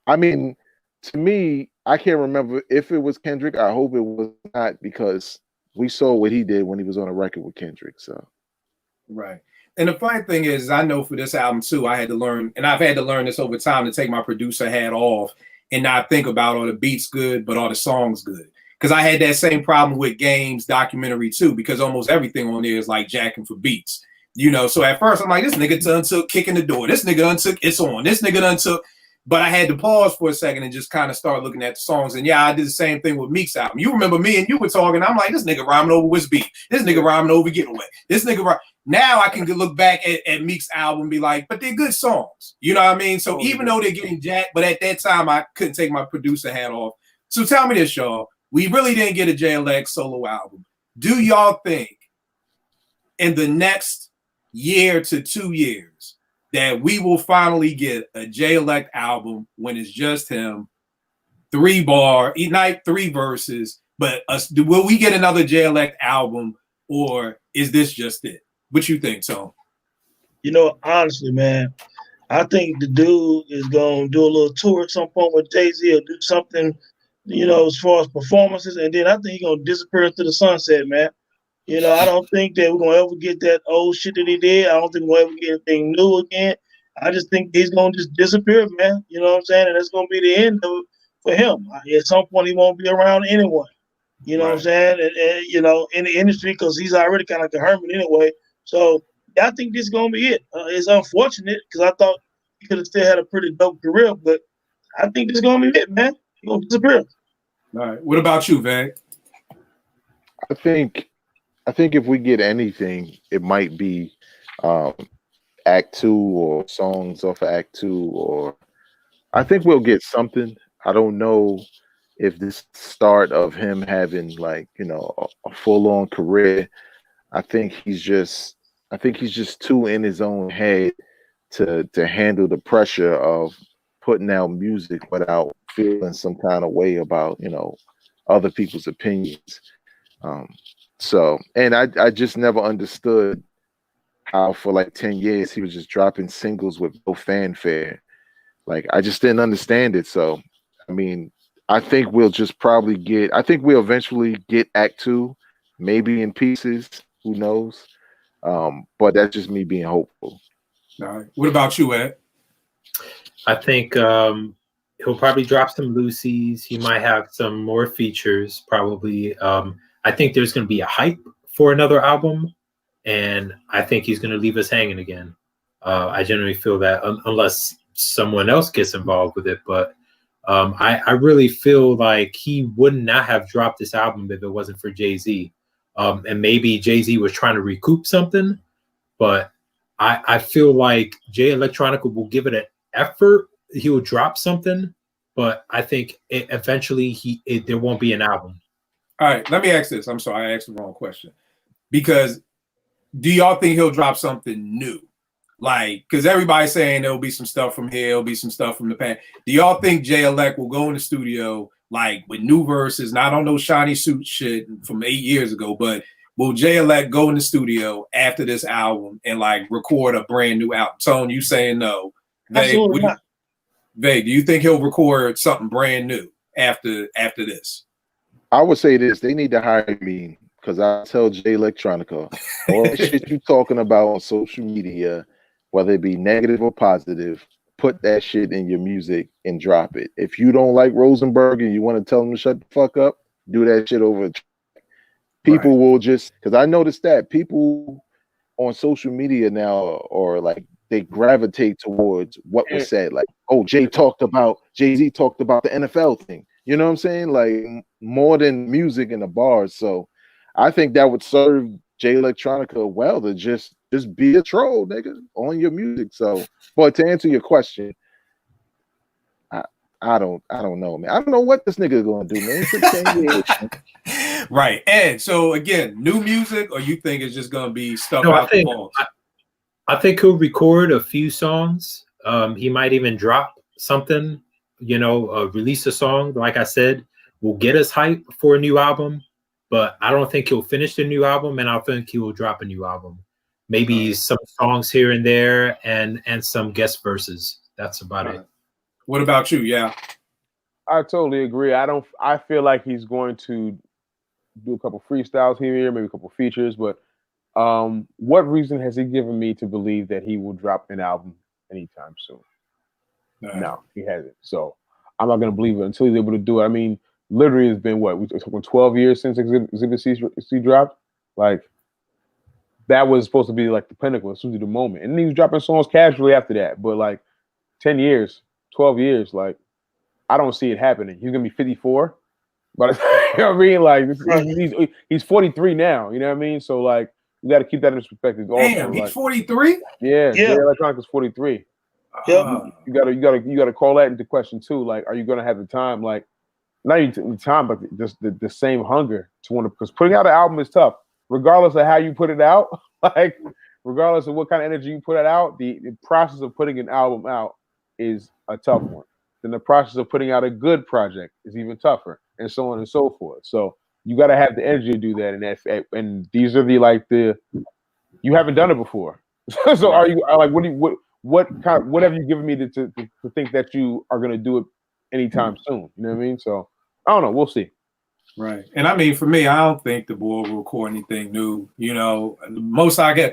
I mean, to me, I can't remember if it was Kendrick. I hope it was not, because we saw what he did when he was on a record with Kendrick. So, right. And the funny thing is, I know for this album too, I had to learn, and I've had to learn this over time, to take my producer hat off and not think about all the beats good, but all the songs good. Because I had that same problem with Game's documentary too, because almost everything on there is like jacking for beats. You know, so at first I'm like, this nigga done took Kicking the Door. This nigga done took It's On. This nigga done took. But I had to pause for a second and just kind of start looking at the songs. And yeah, I did the same thing with Meek's album. You remember me and you were talking. I'm like, this nigga rhyming over Wiz Beat. This nigga rhyming over Getaway. This nigga Now I can look back at Meek's album and be like, but they're good songs. You know what I mean? So even though they're getting jacked, but at that time I couldn't take my producer hat off. So tell me this, y'all. We really didn't get a JLX solo album. Do y'all think in the next year to 2 years that we will finally get a JLX album when it's just him, 3 bar, night 3 verses, but will we get another JLX album, or is this just it? What you think, Tom? You know, honestly, man, I think the dude is gonna do a little tour at some point with Jay-Z, or do something, you know, as far as performances, and then I think he's gonna disappear into the sunset, man. You know, I don't think that we're gonna ever get that old shit that he did. I don't think we'll ever get anything new again. I just think he's gonna just disappear, man. You know what I'm saying? And that's gonna be the end of it for him. At some point, he won't be around anyone. You know what I'm saying? And you know, in the industry, because he's already kind of like a hermit anyway. So I think this is gonna be it. It's unfortunate because I thought he could have still had a pretty dope career, but I think this is gonna be it, man. He's gonna disappear. All right. What about you, Vag? I think if we get anything, it might be Act 2 or songs off of Act 2, or I think we'll get something. I don't know if this start of him having, like, you know, a full-on career. I think he's just too in his own head to handle the pressure of putting out music without feeling some kind of way about, you know, other people's opinions. So, and I just never understood how for like 10 years he was just dropping singles with no fanfare. Like, I just didn't understand it. So, I mean, I think we'll eventually get Act 2, maybe in pieces, who knows? But that's just me being hopeful. All right. What about you, Ed? I think he'll probably drop some Lucy's. He might have some more features, probably. I think there's going to be a hype for another album, and I think he's going to leave us hanging again. I generally feel that, unless someone else gets involved with it. But I really feel like he would not have dropped this album if it wasn't for Jay-Z. And maybe Jay-Z was trying to recoup something, but I feel like Jay Electronica will give it an effort. He will drop something, but I think eventually there won't be an album. All right, let me ask this. I'm sorry, I asked the wrong question. Because do y'all think he'll drop something new? Like, because everybody's saying there'll be some stuff from here, there'll be some stuff from the past. Do y'all think Jay Elect will go in the studio, like, with new verses? Now, I don't know Shiny Suit shit from 8 years ago, but will Jay Elect go in the studio after this album and, like, record a brand new album? Tone, you saying no. Absolutely not. Vay, do you think he'll record something brand new after this? I would say this: they need to hire me, because I tell Jay Electronica all the shit you talking about on social media, whether it be negative or positive, put that shit in your music and drop it. If you don't like Rosenberg and you want to tell him to shut the fuck up, do that shit over. People will just, because I noticed that people on social media now are like, they gravitate towards what was said. Like, oh, Jay-Z talked about the NFL thing. You know what I'm saying? Like, more than music in the bars. So I think that would serve Jay Electronica well to just be a troll, nigga, on your music. So, but to answer your question, I don't know, man. I don't know what this nigga is gonna do, man. It's 10 years. Right. Ed, so again, new music, or you think it's just gonna be stuff out the vault? I think he'll record a few songs. He might even drop something, release a song, like I said. will get us hype for a new album, but I don't think he'll finish the new album, and I think he will drop a new album. Maybe some songs here and there, and some guest verses. That's about it. What about you? Yeah, I totally agree. I feel like he's going to do a couple freestyles here, maybe a couple features, but what reason has he given me to believe that he will drop an album anytime soon? No, he hasn't. So I'm not going to believe it until he's able to do it. I mean, literally, it's been what? We're talking 12 years since Exhibit C dropped. Like, that was supposed to be like the pinnacle, as soon as the moment. And then he was dropping songs casually after that. But like 10 years, 12 years, like, I don't see it happening. He's going to be 54. But you know what I mean? Like, he's 43 now. You know what I mean? So, like, you got to keep that in perspective. Damn, he's 43? Yeah, Jay Electronica is 43. Yep. You gotta call that into question too. Like, are you gonna have the time? Like, not even the time, but just the same hunger to want to. Because putting out an album is tough, regardless of how you put it out. Like, regardless of what kind of energy you put it out, the process of putting an album out is a tough one. Then the process of putting out a good project is even tougher, and so on and so forth. So you got to have the energy to do that, and these are you haven't done it before. So are you like what have you given me to think that you are going to do it anytime soon? You know what I mean? So I don't know. We'll see. Right. And I mean, for me, I don't think the boy will record anything new. You know, the most I can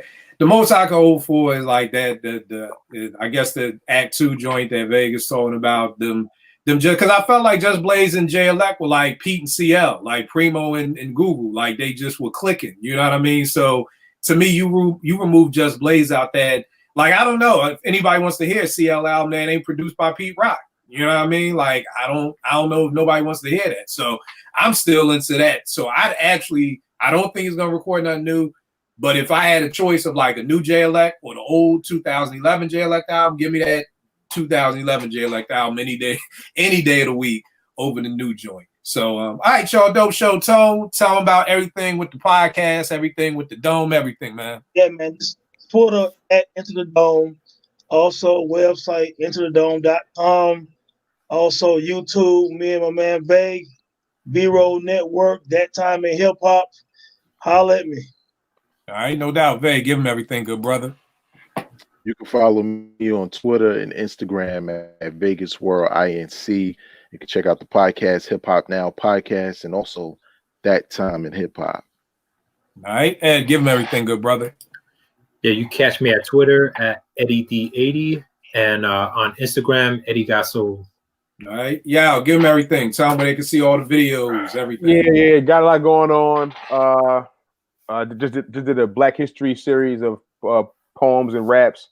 hold for is like that. I guess the Act 2 joint that Vegas talking about them just because I felt like Just Blaze and Jay Elect were like Pete and CL, like Primo and Google, like they just were clicking. You know what I mean? So to me, you remove Just Blaze out that. Like, I don't know if anybody wants to hear a CL album that ain't produced by Pete Rock. You know what I mean? Like, I don't know if nobody wants to hear that. So I'm still into that. So I don't think he's gonna record nothing new. But if I had a choice of like a new Jay Elect or the old 2011 Jay Elect album, give me that 2011 Jay Elect album any day of the week over the new joint. So all right, y'all, Dope Show Tone. Tell them about everything with the podcast, everything with the dome, everything, man. Yeah, man. Twitter at Into the Dome, also website intothedome.com, also YouTube, me and my man Vague, B-Roll Network, That Time in Hip Hop. Holla at me. All right, no doubt. Vague, give him everything, good brother. You can follow me on Twitter and Instagram at Vegas World INC. You can check out the podcast, Hip Hop Now Podcast, and also That Time in Hip Hop. All right, Ed, give him everything, good brother. Yeah, you catch me at Twitter at EddieD80 and on Instagram, Eddie Got Soul. All right, yeah, give them everything. Tell them where they can see all the videos, everything. Yeah, got a lot going on. Just did a Black History series of poems and raps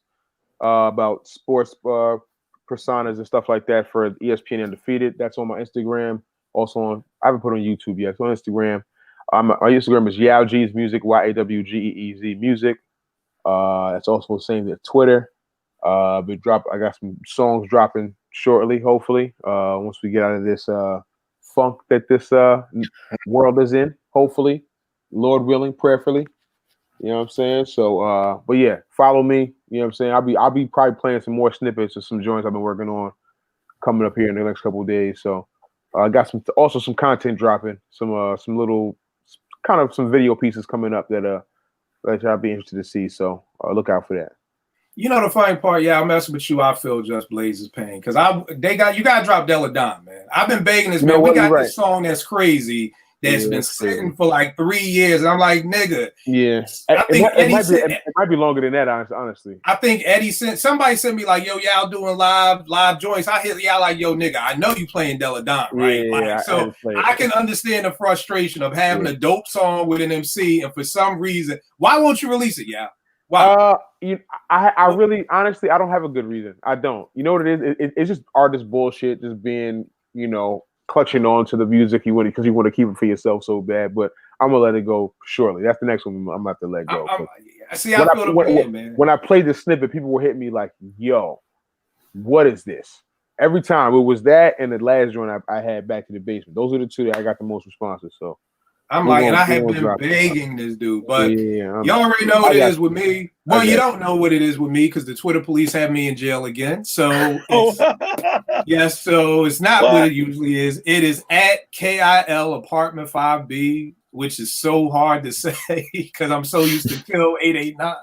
about sports personas and stuff like that for ESPN Undefeated. That's on my Instagram. Also I haven't put on YouTube yet. It's on Instagram. My Instagram is YawGeez Music, YAWGEEZ Music. It's also the same as Twitter. I got some songs dropping shortly, hopefully. Once we get out of this funk that this world is in, hopefully, Lord willing, prayerfully. You know what I'm saying? So, but yeah, follow me. You know what I'm saying? I'll be probably playing some more snippets of some joints I've been working on coming up here in the next couple of days. So, I got some content dropping, some little kind of some video pieces coming up that I'll be interested to see. So, look out for that. You know the funny part, yeah, I'm messing with you. I feel Just Blaze's pain because you gotta drop Della Don, man. I've been begging this, man. We got this song that's crazy that's been sitting for like 3 years, and I'm like, nigga. Yeah, I think it might be longer than that, honestly. I think Eddie somebody sent me like, yo, y'all doing live joints. I hit y'all like, yo, nigga, I know you playing Della Don, right? Yeah, so I can understand the frustration of having a dope song with an MC, and for some reason, why won't you release it, y'all? Wow. I really, honestly, I don't have a good reason. I don't. You know what it is? It's just artist bullshit, just being, clutching on to the music because you want to keep it for yourself so bad. But I'm gonna let it go shortly. That's the next one I'm gonna have to let go. I feel the pain, man. When I played the snippet, people were hitting me like, "Yo, what is this?" Every time it was that and the last joint I had Back to the Basement. Those are the two that I got the most responses. So I'm We're like, and gonna- I have we're gonna been drop it. begging this dude, but Yeah, you already know what I it got is with me. Well, I you got don't know what it is with me because the Twitter police have me in jail again. So Oh, it's, yes, so it's not what What? it usually is. It is at KIL Apartment 5B, which is so hard to say because I'm so used to Kill 889.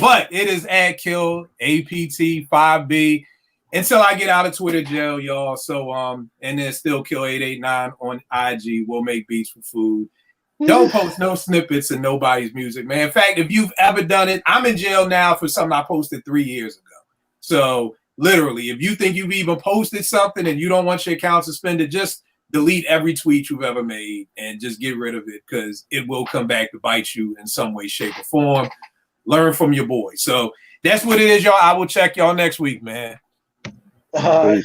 But it is at Kill APT 5B until I get out of Twitter jail, y'all. So and then still Kill 889 on IG. We'll make beats for food. Don't post no snippets of nobody's music, man. In fact, if you've ever done it, I'm in jail now for something I posted 3 years ago. So literally, if you think you've even posted something and you don't want your account suspended, just delete every tweet you've ever made and just get rid of it because it will come back to bite you in some way, shape, or form. Learn from your boy. So that's what it is, y'all. I will check y'all next week, man. All right.